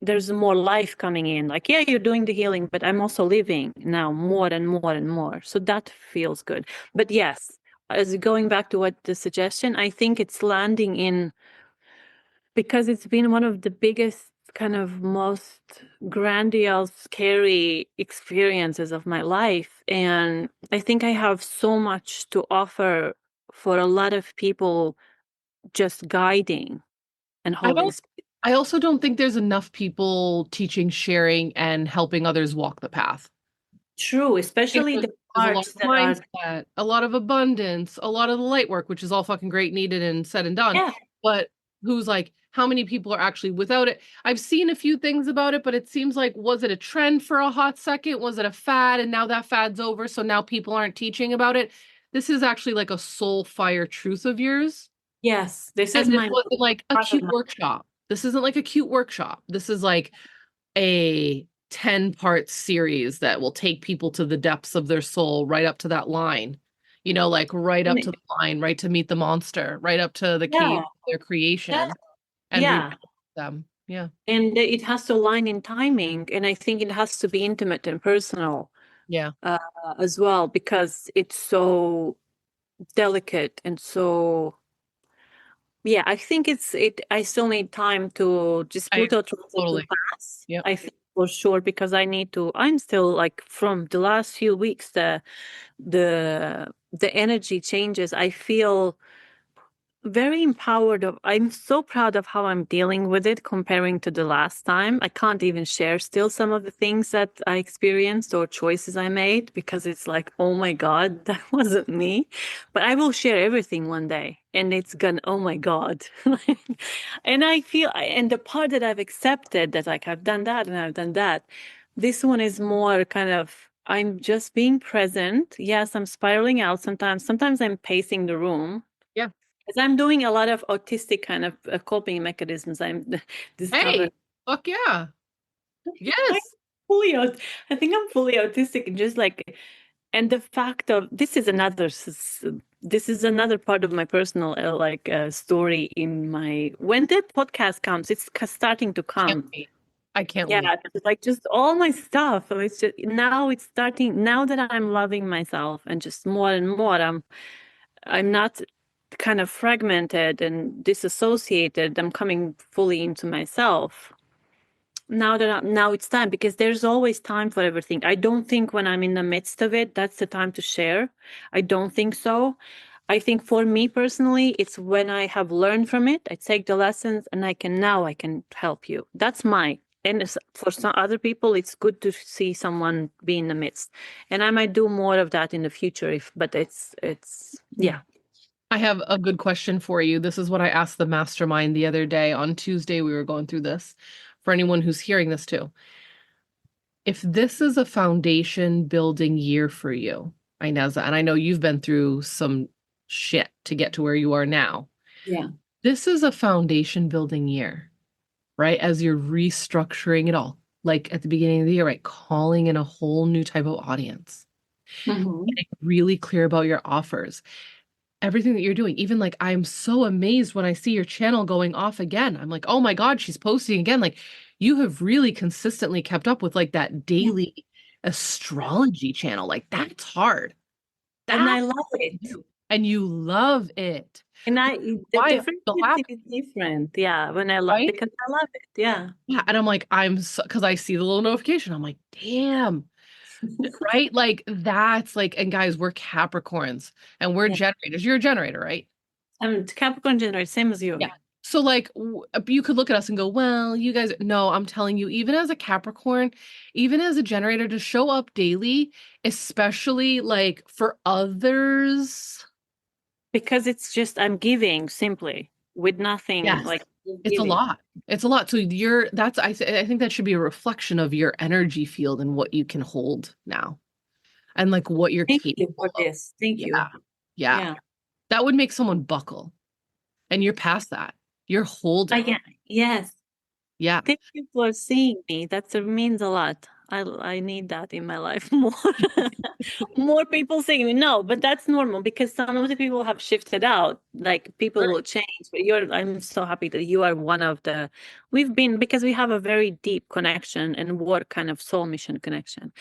there's more life coming in. Like, yeah, you're doing the healing, but I'm also living now more and more and more. So that feels good. But yes, as going back to what the suggestion, I think it's landing in because it's been one of the biggest kind of most grandiose scary experiences of my life, and I think I have so much to offer for a lot of people, just guiding and I holding don't, space. I also don't think there's enough people teaching, sharing, and helping others walk the path. True, Think especially the there's a lot parts of that are, mindset, a lot of abundance, a lot of the light work, which is all fucking great, needed, and said and done. yeah. But who's like, how many people are actually without it? I've seen a few things about it, but it seems like, was it a trend for a hot second? Was it a fad? And now that fad's over. So now people aren't teaching about it. This is actually like a soul fire truth of yours. Yes, this is And this my wasn't like a part of cute my, workshop. This isn't like a cute workshop. This is like a 10-part series that will take people to the depths of their soul, right up to that line. You know, like right up to the line, right to meet the monster, right up to the cave yeah, of their creation that's, and yeah. rebuild them. Yeah. And it has to align in timing, and I think it has to be intimate and personal Yeah. uh, as well because it's so delicate and so, yeah, I think I still need time to just I agree Pluto transit to totally. pass, Yep. I think for sure, because I'm still like from the last few weeks the energy changes. I feel very empowered I'm so proud of how I'm dealing with it comparing to the last time. I can't even share still some of the things that I experienced or choices I made because it's like, oh my God, that wasn't me. But I will share everything one day and it's gonna, oh my God. And I feel, and the part that I've accepted that like I've done that and I've done that, this one is more kind of I'm just being present. Yes, I'm spiraling out sometimes. Sometimes I'm pacing the room. Yeah. As I'm doing a lot of autistic kind of coping mechanisms, I'm discovering. Hey, fuck yeah. I'm Yes. fully out. I think I'm fully autistic, and just like, and the fact of this is another part of my personal story in my when the podcast comes, it's starting to Can't come. wait. I can't Yeah, wait. it's like just all my stuff. So it's just now it's starting now that I'm loving myself and just more and more. I'm not kind of fragmented and disassociated. I'm coming fully into myself. Now it's time because there's always time for everything. I don't think when I'm in the midst of it, that's the time to share. I don't think so. I think for me personally, it's when I have learned from it, I take the lessons and I can help you. That's my and for some other people, it's good to see someone be in the midst. And I might do more of that in the future if but it's yeah. I have a good question for you. This is what I asked the mastermind the other day. On Tuesday, we were going through this for anyone who's hearing this too. If this is a foundation building year for you, Ineza, and I know you've been through some shit to get to where you are now. Yeah. This is a foundation building year, right? As you're restructuring it all, like at the beginning of the year, right? Calling in a whole new type of audience, Hmm. getting really clear about your offers, everything that you're doing. Even like, I'm so amazed when I see your channel going off again. I'm like, oh my God, she's posting again. Like, you have really consistently kept up with like that Yeah. daily astrology channel. Like, that's hard. And That's I love hard it. to do. And you love it. And Why the I'm so frequency happy, is different. Yeah, when I love right? because I love it. Yeah. Yeah. And I'm like, I'm so, because I see the little notification. I'm like, damn. Right? Like, that's like, and guys, we're Capricorns and we're Yeah. generators. You're a generator, right? I'm Capricorn generator, same as you. Yeah. So like you could look at us and go, well, you guys, no, I'm telling you, even as a Capricorn, even as a generator to show up daily, especially like for others. Because it's just I'm giving simply with nothing Yes. like just It's a giving. lot. It's a lot. So you're that's I think that should be a reflection of your energy field and what you can hold now and like what you're Thank you capable for of. this. Thank Yeah. you. Yeah. Yeah. That would make someone buckle. And you're past that. You're I holding. can. Yes. Yeah. Thank you for seeing me. That means a lot. I need that in my life more. More people seeing me. No, but that's normal because some of the people have shifted out. Like people Right. will change. But I'm so happy that you are one of the we've been because we have a very deep connection and what kind of soul mission connection.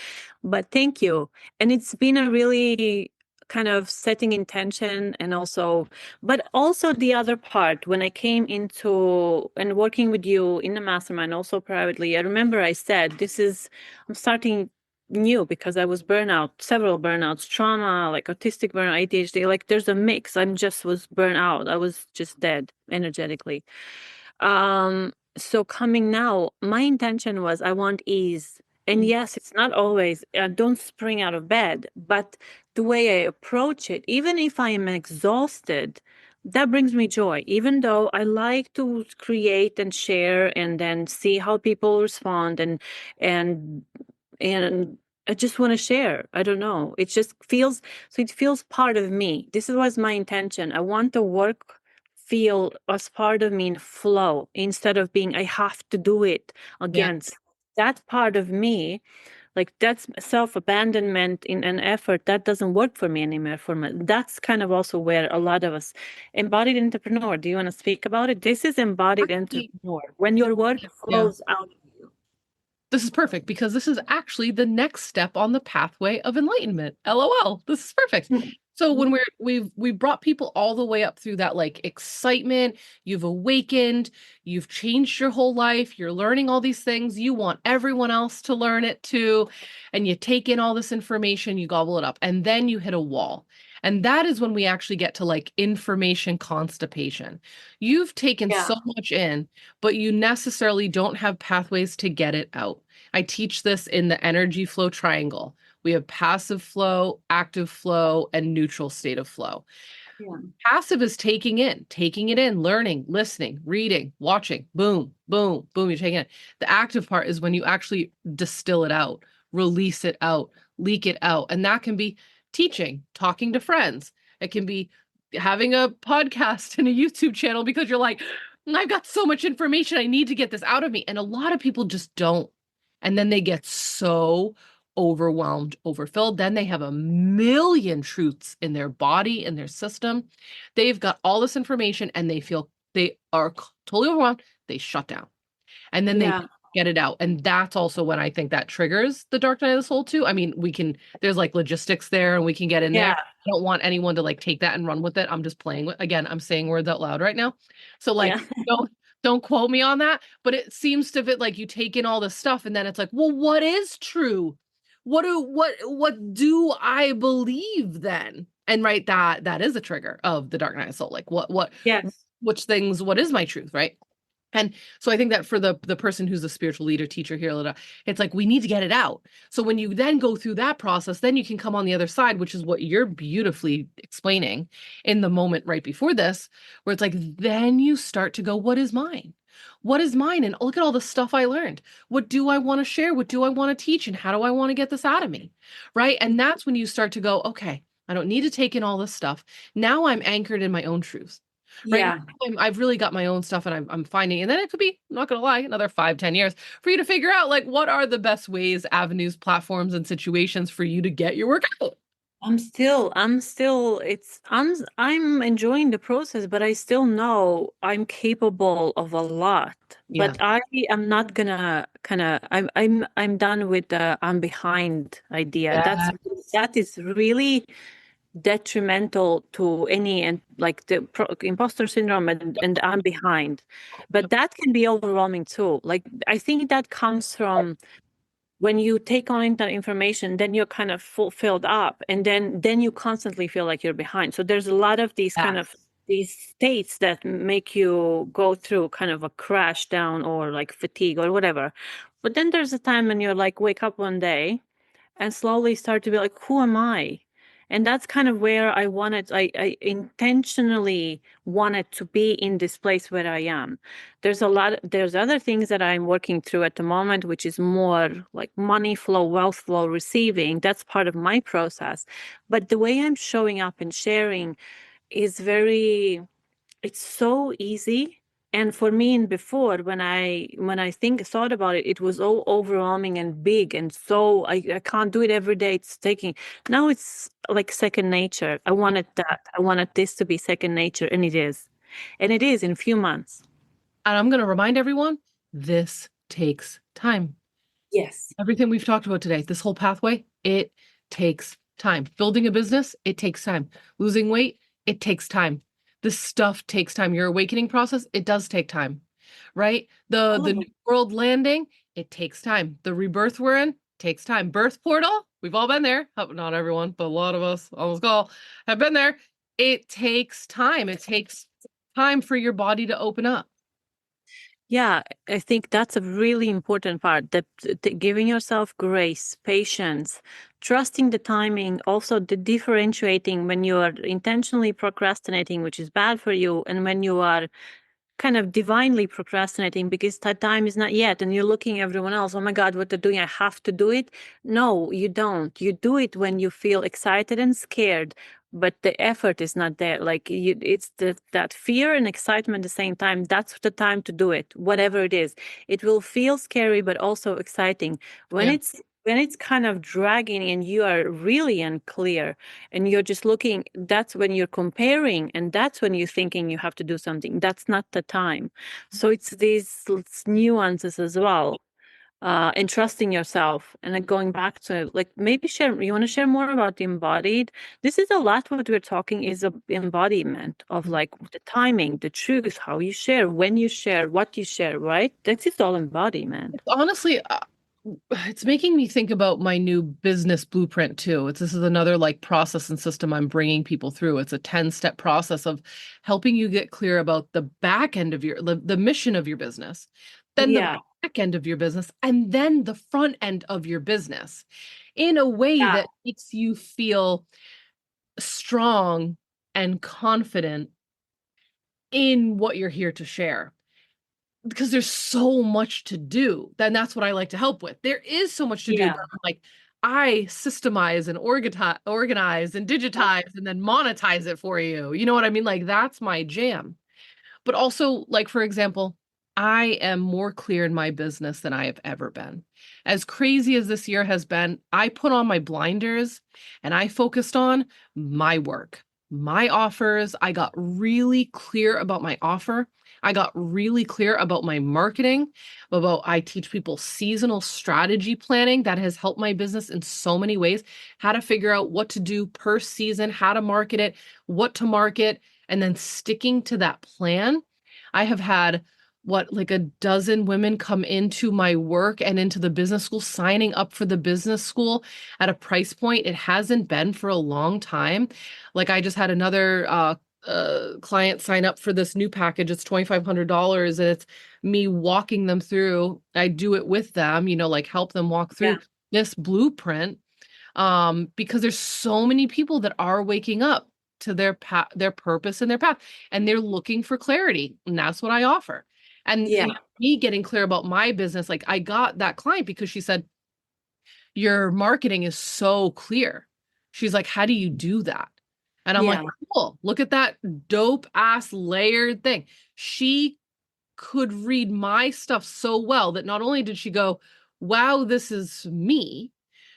But thank you. And it's been a really kind of setting intention and also but also the other part, when I came into and working with you in the mastermind, also privately, I remember I said, I'm starting new because I was burnout, several burnouts, trauma, like autistic burnout, ADHD, like there's a mix. Was burnt out. I was just dead energetically. So coming now, my intention was I want ease. And Mm. yes, it's not always, don't spring out of bed, but the way I approach it, even if I am exhausted, that brings me joy. Even though I like to create and share and then see how people respond and and I just want to share. I don't know. It just feels so it feels part of me. This was my intention. I want the work feel as part of me in flow instead of being I have to do it Yeah. against that part of me, like that's self-abandonment in an effort that doesn't work for me anymore. That's kind of also where a lot of us embodied entrepreneur. Do you want to speak about it? This is embodied Actually, entrepreneur when your work yeah. flows out of you. This is perfect because this is actually the next step on the pathway of enlightenment. LOL. This is perfect. So when we've brought people all the way up through that like excitement, you've awakened, you've changed your whole life, you're learning all these things, you want everyone else to learn it too, and you take in all this information, you gobble it up, and then you hit a wall. And that is when we actually get to like information constipation. You've taken Yeah. so much in, but you necessarily don't have pathways to get it out. I teach this in the energy flow triangle. We have passive flow, active flow, and neutral state of flow. Yeah. Passive is taking it in, learning, listening, reading, watching, boom, boom, boom, you're taking it. The active part is when you actually distill it out, release it out, leak it out. And that can be teaching, talking to friends. It can be having a podcast and a YouTube channel because you're like, I've got so much information. I need to get this out of me. And a lot of people just don't. And then they get so overwhelmed, overfilled. Then they have a million truths in their body, in their system. They've got all this information and they feel they are totally overwhelmed. They shut down and then they Yeah. get it out. And that's also when I think that triggers the dark night of the soul too. I mean, there's like logistics there and we can get in there. Yeah. I don't want anyone to like take that and run with it. I'm just playing with, again, I'm saying words out loud right now. So like, Yeah. don't quote me on that, but it seems to fit like you take in all this stuff and then it's like, well, what is true? What do I believe then? And right, that is a trigger of the dark night of the soul. Like Yes. which things, what is my truth, right? And so I think that for the person who's a spiritual leader, teacher, healer, it's like we need to get it out. So when you then go through that process, then you can come on the other side, which is what you're beautifully explaining in the moment right before this, where it's like, then you start to go, what is mine? What is mine? And look at all the stuff I learned. What do I want to share? What do I want to teach? And how do I want to get this out of me? Right. And that's when you start to go, okay, I don't need to take in all this stuff. Now I'm anchored in my own truths. Right Yeah. now, I've really got my own stuff and I'm finding, and then it could be, I'm not going to lie, another 5, 10 years for you to figure out like what are the best ways, avenues, platforms, and situations for you to get your work out. I'm enjoying the process, but I still know I'm capable of a lot. Yeah. But I am not gonna I'm done with the I'm behind idea. Yeah. That is really detrimental to any, and like the imposter syndrome and I'm behind. But Yep. that can be overwhelming too. Like I think that comes from when you take on that information, then you're kind of filled up, and then you constantly feel like you're behind. So there's a lot of these kind of Yes. these states that make you go through kind of a crash down or like fatigue or whatever. But then there's a time when you're like wake up one day and slowly start to be like, who am I? And that's kind of where I intentionally wanted to be in this place where I am. There's other things that I'm working through at the moment, which is more like money flow, wealth flow, receiving. That's part of my process. But the way I'm showing up and sharing is it's so easy. And for me, and before, when I thought about it, it was all overwhelming and big, and so I can't do it every day. It's taking Now it's like second nature. I wanted this to be second nature, and it is in a few months. And I'm going to remind everyone, this takes time. Yes. Everything we've talked about today, this whole pathway, it takes time. Building a business, it takes time. Losing weight, it takes time. This stuff takes time. Your awakening process, it does take time, right? The new world landing, it takes time. The rebirth we're in takes time. Birth portal, we've all been there. Not everyone, but a lot of us on this call have been there. It takes time. It takes time for your body to open up. Yeah, I think that's a really important part, that giving yourself grace, patience, trusting the timing, also the differentiating when you are intentionally procrastinating, which is bad for you, and when you are kind of divinely procrastinating because that time is not yet, and you're looking at everyone else, oh my God, what they're doing, I have to do it. No, you don't. You do it when you feel excited and scared, but the effort is not there. Like it's that fear and excitement at the same time. That's the time to do it, whatever it is. It will feel scary but also exciting. when Yeah. it's when it's kind of dragging and you are really unclear and you're just looking, that's when you're comparing, and that's when you're thinking you have to do something. That's not the time. So it's these nuances as well, and trusting yourself. And then going back to like, maybe you want to share more about the embodied. This is a lot what we're talking is a embodiment of like the timing, the truth, how you share, when you share, what you share, right? That's just all embodiment. Honestly, it's making me think about my new business blueprint too. This is another like process and system I'm bringing people through. It's a 10-step process of helping you get clear about the back end of the mission of your business, then the Yeah. back end of your business, and then the front end of your business in a way Yeah. that makes you feel strong and confident in what you're here to share. Because there's so much to do. Then that's what I like to help with. There is so much to do, Yeah. but I'm like, I systemize and organize and digitize and then monetize it for you. You know what I mean? Like that's my jam. But also, like, for example, I am more clear in my business than I have ever been. As crazy as this year has been, I put on my blinders and I focused on my work, my offers. I got really clear about my offer. I got really clear about my marketing, about I teach people seasonal strategy planning that has helped my business in so many ways, how to figure out what to do per season, how to market it, what to market, and then sticking to that plan. I have had what, like a dozen women come into my work and into the business school, signing up for the business school at a price point it hasn't been for a long time. Like I just had another client sign up for this new package. It's $2,500 and it's me walking them through. I do it with them, like help them walk Yeah. through this blueprint, because there's so many people that are waking up to their their purpose and their path, and they're looking for clarity, and that's what I offer. And Yeah. me getting clear about my business, like I got that client because she said, your marketing is so clear. She's like, how do you do that? And I'm like, Yeah. cool, look at that dope ass layered thing. She could read my stuff so well that not only did she go, wow, this is me,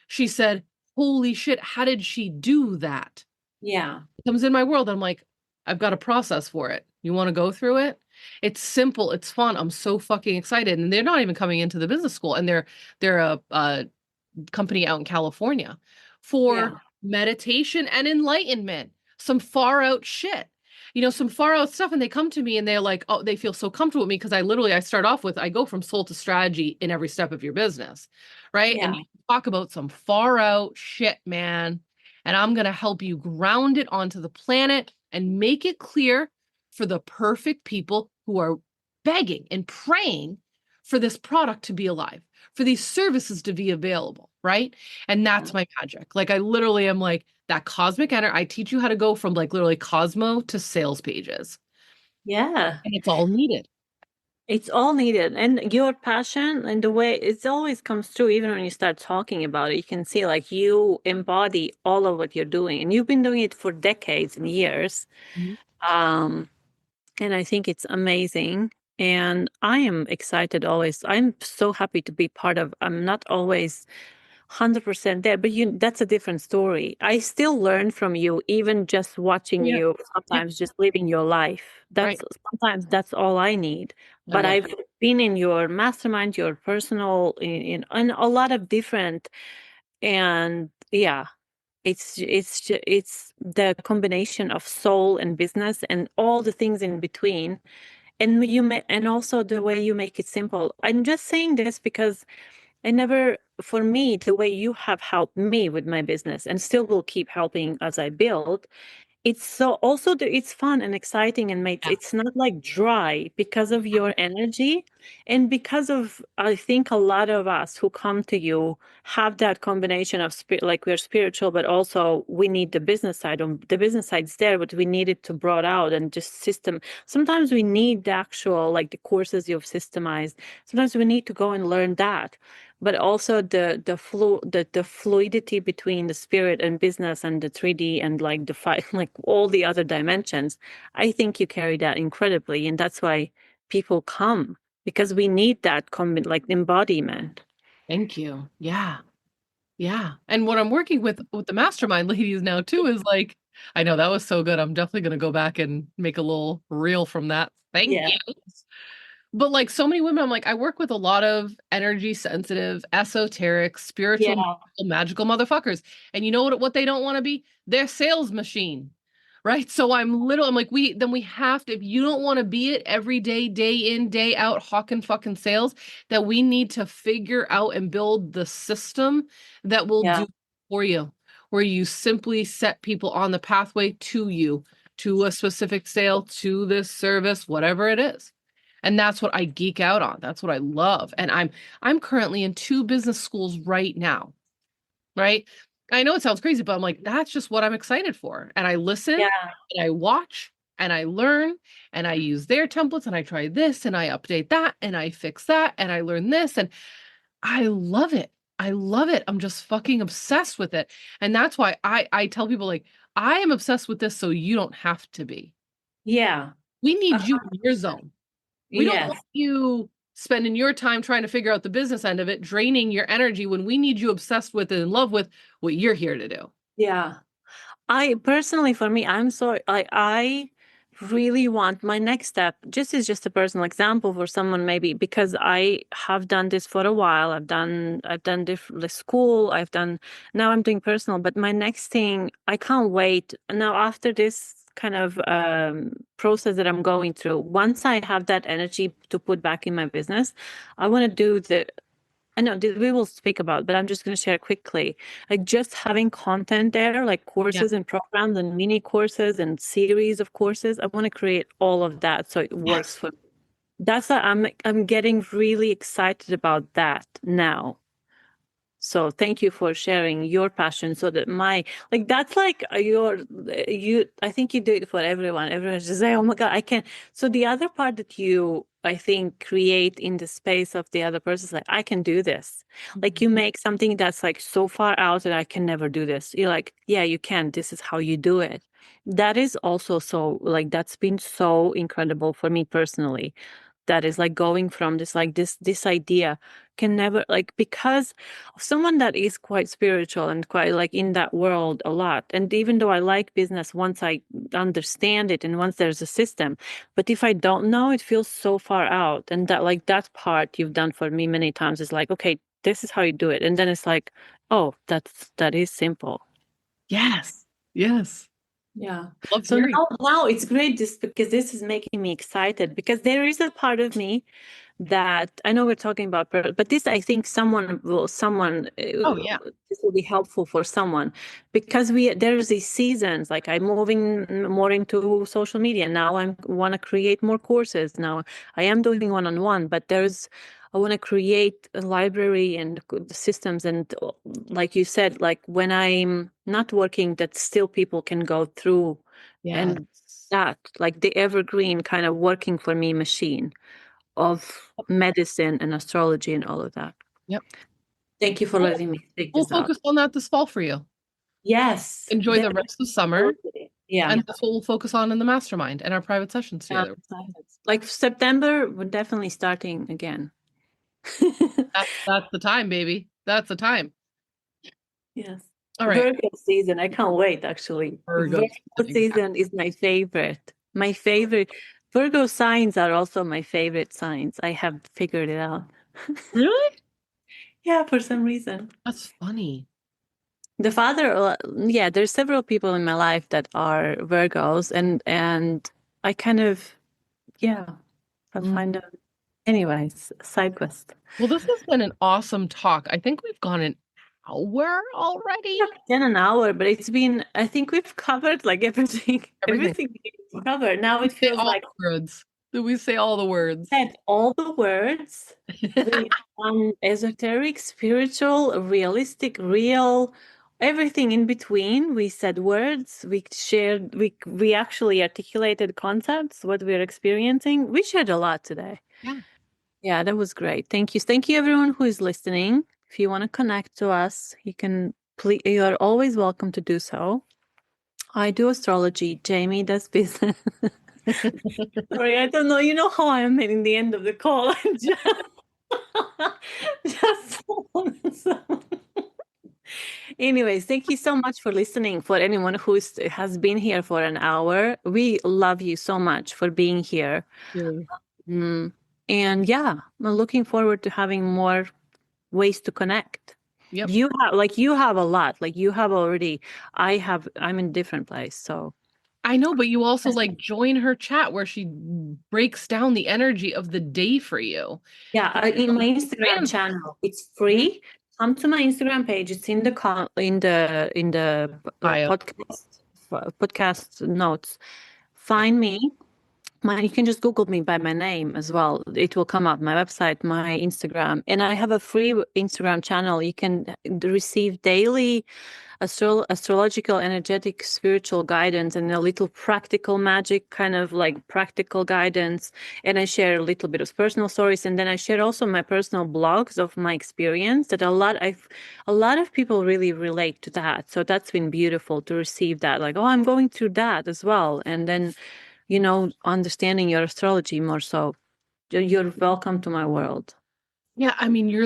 she said, holy shit, how did she do that? Yeah. It comes in my world. I'm like, I've got a process for it. You want to go through it? It's simple. It's fun. I'm so fucking excited. And they're not even coming into the business school. And they're a company out in California for Yeah. meditation and enlightenment, some far out shit, some far out stuff. And they come to me and they're like, oh, they feel so comfortable with me because I start off with, I go from soul to strategy in every step of your business, right? And Yeah. you talk about some far out shit, man. And I'm going to help you ground it onto the planet and make it clear for the perfect people who are begging and praying for this product to be alive, for these services to be available, right? And that's my magic. Like I literally am like that cosmic energy. I teach you how to go from like literally Cosmo to sales pages. Yeah. And it's all needed. It's all needed. And your passion and the way it always comes through, even when you start talking about it, you can see like you embody all of what you're doing. And you've been doing it for decades and years. Mhm. Um, and I think it's amazing. And I am excited always. I'm so happy to be part of. I'm not always 100% there, but that's a different story. I still learn from you, even just watching Yeah. you, Yeah. sometimes just living your life. Right. Sometimes that's all I need. I But love I've been in your mastermind, your personal, in a lot of different, and yeah, it's the combination of soul and business and all the things in between. And and also the way you make it simple. I'm just saying this because I never, for me, the way you have helped me with my business and still will keep helping as I build, it's so also it's fun and exciting and makes Yeah. it's not like dry because of your energy and because of I think a lot of us who come to you have that combination of spirit, like we're spiritual, but also we need the business side. The business side's there, but we need it to brought out and just system. Sometimes we need the actual like the courses you've systemized. Sometimes we need to go and learn that, but also the fluidity between the spirit and business and the 3D and like the five like all the other dimensions. I think you carry that incredibly, and that's why people come because we need that like embodiment. Thank you. Yeah. Yeah. And what I'm working with the mastermind ladies now too is like, I know that was so good. I'm definitely going to go back and make a little reel from that. Thank Yeah. you. But like so many women, I'm like, I work with a lot of energy sensitive, esoteric, spiritual, Yeah. magical motherfuckers. And you know what they don't want to be? They're sales machine. Right. So I'm like, we have to, if you don't want to be it every day, day in, day out, hawking fucking sales, that we need to figure out and build the system that will Yeah. do for you, where you simply set people on the pathway to you, to a specific sale, to this service, whatever it is. And that's what I geek out on. That's what I love. And I'm currently in 2 business schools right now, right? I know it sounds crazy, but I'm like, that's just what I'm excited for. And I listen Yeah. and I watch and I learn and I use their templates and I try this and I update that and I fix that and I learn this and I love it. I love it. I'm just fucking obsessed with it. And that's why I tell people like I am obsessed with this so you don't have to be. Yeah. We need you in your 100%. zone. We don't Yes. want you spending your time trying to figure out the business end of it, draining your energy when we need you obsessed with and in love with what you're here to do. Yeah. I personally, for me, I'm sorry. I really want my next step. Just a personal example for someone maybe because I have done this for a while. I've done different school. Now I'm doing personal. But my next thing, I can't wait. Now after this kind of process that I'm going through, once I have that energy to put back in my business, I want to do the I know we will speak about, but I'm just going to share quickly. Like just having content there, like Yeah. courses and programs and mini courses and series of courses. I want to create all of that so it works Yes. for. That's why I'm getting really excited about that now. So thank you for sharing your passion so that my like that's like your you I think you do it for everyone. Everyone's just like, oh my God, I can. So the other part that you I think create in the space of the other person is like, I can do this. Like Mhm. you make something that's like so far out that I can never do this. You're like, yeah, you can. This is how you do it. That is also so like that's been so incredible for me personally. That is like going from this idea can never like because of someone that is quite spiritual and quite like in that world a lot. And even though I like business once I understand it and once there's a system, but if I don't know, it feels so far out. And that like that part you've done for me many times is like, okay, this is how you do it. And then it's like, oh, that is simple. Yes. Yes. Yeah. Love So hearing. now it's great just because this is making me excited because there is a part of me that I know we're talking about, but this I think Oh yeah. this will be helpful for someone because there's these seasons like I'm moving more into social media now. I want to create more courses now. I am doing one-on-one, but I want to create a library and systems and like you said, like when I'm not working, that still people can go through Yes. and that like the evergreen kind of working for me machine of medicine and astrology and all of that. Yep. Thank you for We'll, letting me speak we'll this out. focus on that this fall for you. Yes, Enjoy the rest of summer, absolutely. Yeah. and that's what we'll focus on in the mastermind and our private sessions Um, together. like September, we're definitely starting again. That's the time, baby. That's the time. Yes. All right. Virgo season. I can't wait, actually. Virgo. Virgo Exactly. season is my favorite. My favorite. Virgo signs are also my favorite signs. I have figured it out. Really? Yeah, for some reason. That's funny. The father, yeah, there's several people in my life that are Virgos, and I kind of, yeah, I find Mhm. them. Anyways, side quest. Well, this has been an awesome talk. I think we've gone an hour Yeah, already. in an hour, but it's been. I think we've covered like everything, Everything. everything we needed to cover. Now We it say feels all like the words. Did we say all the words? said all the words. We esoteric, spiritual, realistic, real, everything in between. We said words. We shared. We actually articulated concepts. What we're experiencing. We shared a lot today. Yeah. Yeah, that was great. Thank you. Thank you, everyone who is listening. If you want to connect to us, you can. Please, you are always welcome to do so. I do astrology. Jayme does business. Sorry, I don't know. You know how I am in the end of the call. I'm just anyways, thank you so much for listening. For anyone who has been here for an hour, we love you so much for being here. Really. Mm, and yeah, I'm looking forward to having more ways to connect. Yep. You have a lot. Like you have already. I'm in a different place. So I know, but you also like join her chat where she breaks down the energy of the day for you. yeah, in my Instagram Random. channel, it's Mhm. free. Come to my Instagram page. It's in the Bio. podcast notes. Find me. You can just Google me by my name as well. It will come up, my website, my Instagram. And I have a free Instagram channel. You can receive daily astrological, energetic, spiritual guidance and a little practical magic, kind of like practical guidance. And I share a little bit of personal stories, and then I share also my personal blogs of my experience. That a lot of people really relate to that. So that's been beautiful to receive that. Like, oh, I'm going through that as well, and then understanding your astrology more. So you're welcome to my world. Yeah, I mean, you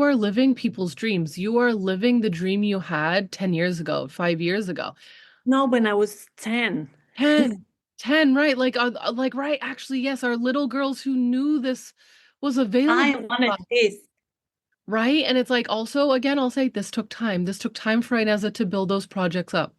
are living people's dreams. You are living the dream you had 10 years ago, 5 years ago. No, when I was 10. 10, 10, right? Like, right. Actually, yes, our little girls who knew this was I available, wanted this. right? And it's like, also, again, I'll say this took time. This took time for Ineza to build those projects up.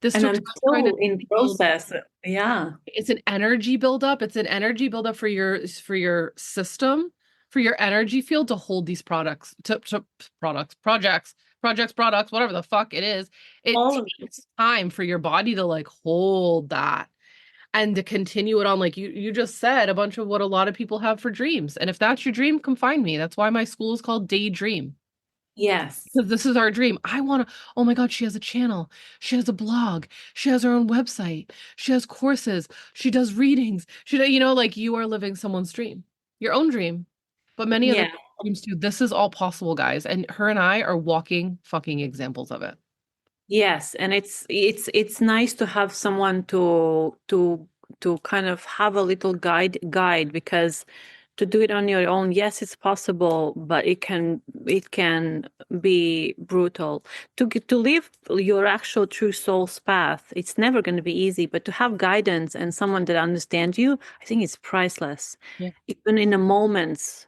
This And took I'm time for Ineza still in to build. process. Yeah. It's an energy buildup. It's an energy buildup for your system, for your energy field to hold these products, to products, products, whatever the fuck it is. It All of it. takes time for your body to like hold that and to continue it on. Like you just said a bunch of what a lot of people have for dreams. And if that's your dream, come find me. That's why my school is called Daydream. Yes. Because this is our dream. I want to, oh my God, she has a channel. She has a blog. She has her own website. She has courses. She does readings. Like you are living someone's dream, your own dream, but many other Yeah. people's dreams too. This is all possible, guys. And her and I are walking fucking examples of it. Yes, and it's nice to have someone to kind of have a little guide, because to do it on your own, yes, it's possible, but it can be brutal. To live your actual true soul's path, it's never going to be easy, but to have guidance and someone that understands you, I think it's priceless. Yeah. Even in the moments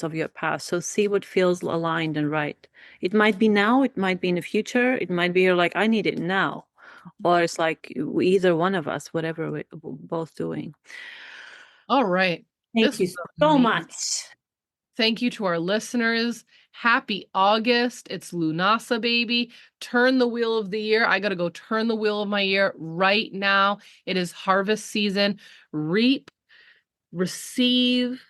of your path. So see what feels aligned and right. It might be now, it might be in the future, it might be you're like, I need it now. Or it's like either one of us, whatever we're both doing. All right. Thank This you was so amazing. much. Thank you to our listeners. Happy August. It's Lunasa, baby. Turn the wheel of the year. I got to go turn the wheel of my year right now. It is harvest season. Reap, receive,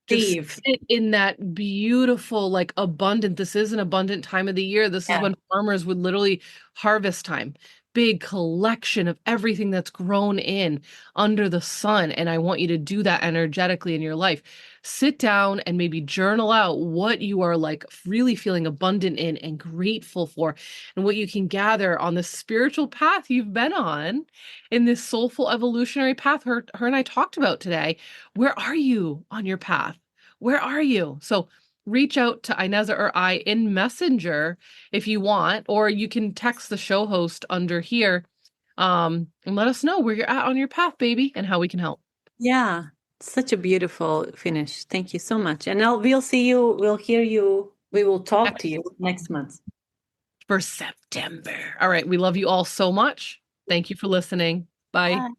just Steve. sit in that beautiful, like abundant. This is an abundant time of the year. This is Yeah. when farmers would literally harvest time. Big collection of everything that's grown in under the sun. And I want you to do that energetically in your life. Sit down and maybe journal out what you are like really feeling abundant in and grateful for, and what you can gather on the spiritual path you've been on in this soulful evolutionary path her and I talked about today. Where are you on your path? Where are you? So reach out to Ineza or I in Messenger if you want, or you can text the show host under here, and let us know where you're at on your path, baby, and how we can help. Yeah. Such a beautiful finish. Thank you so much. And we'll see you, we'll hear you, we will talk to you next month. For September. All right. We love you all so much. Thank you for listening. Bye. Bye.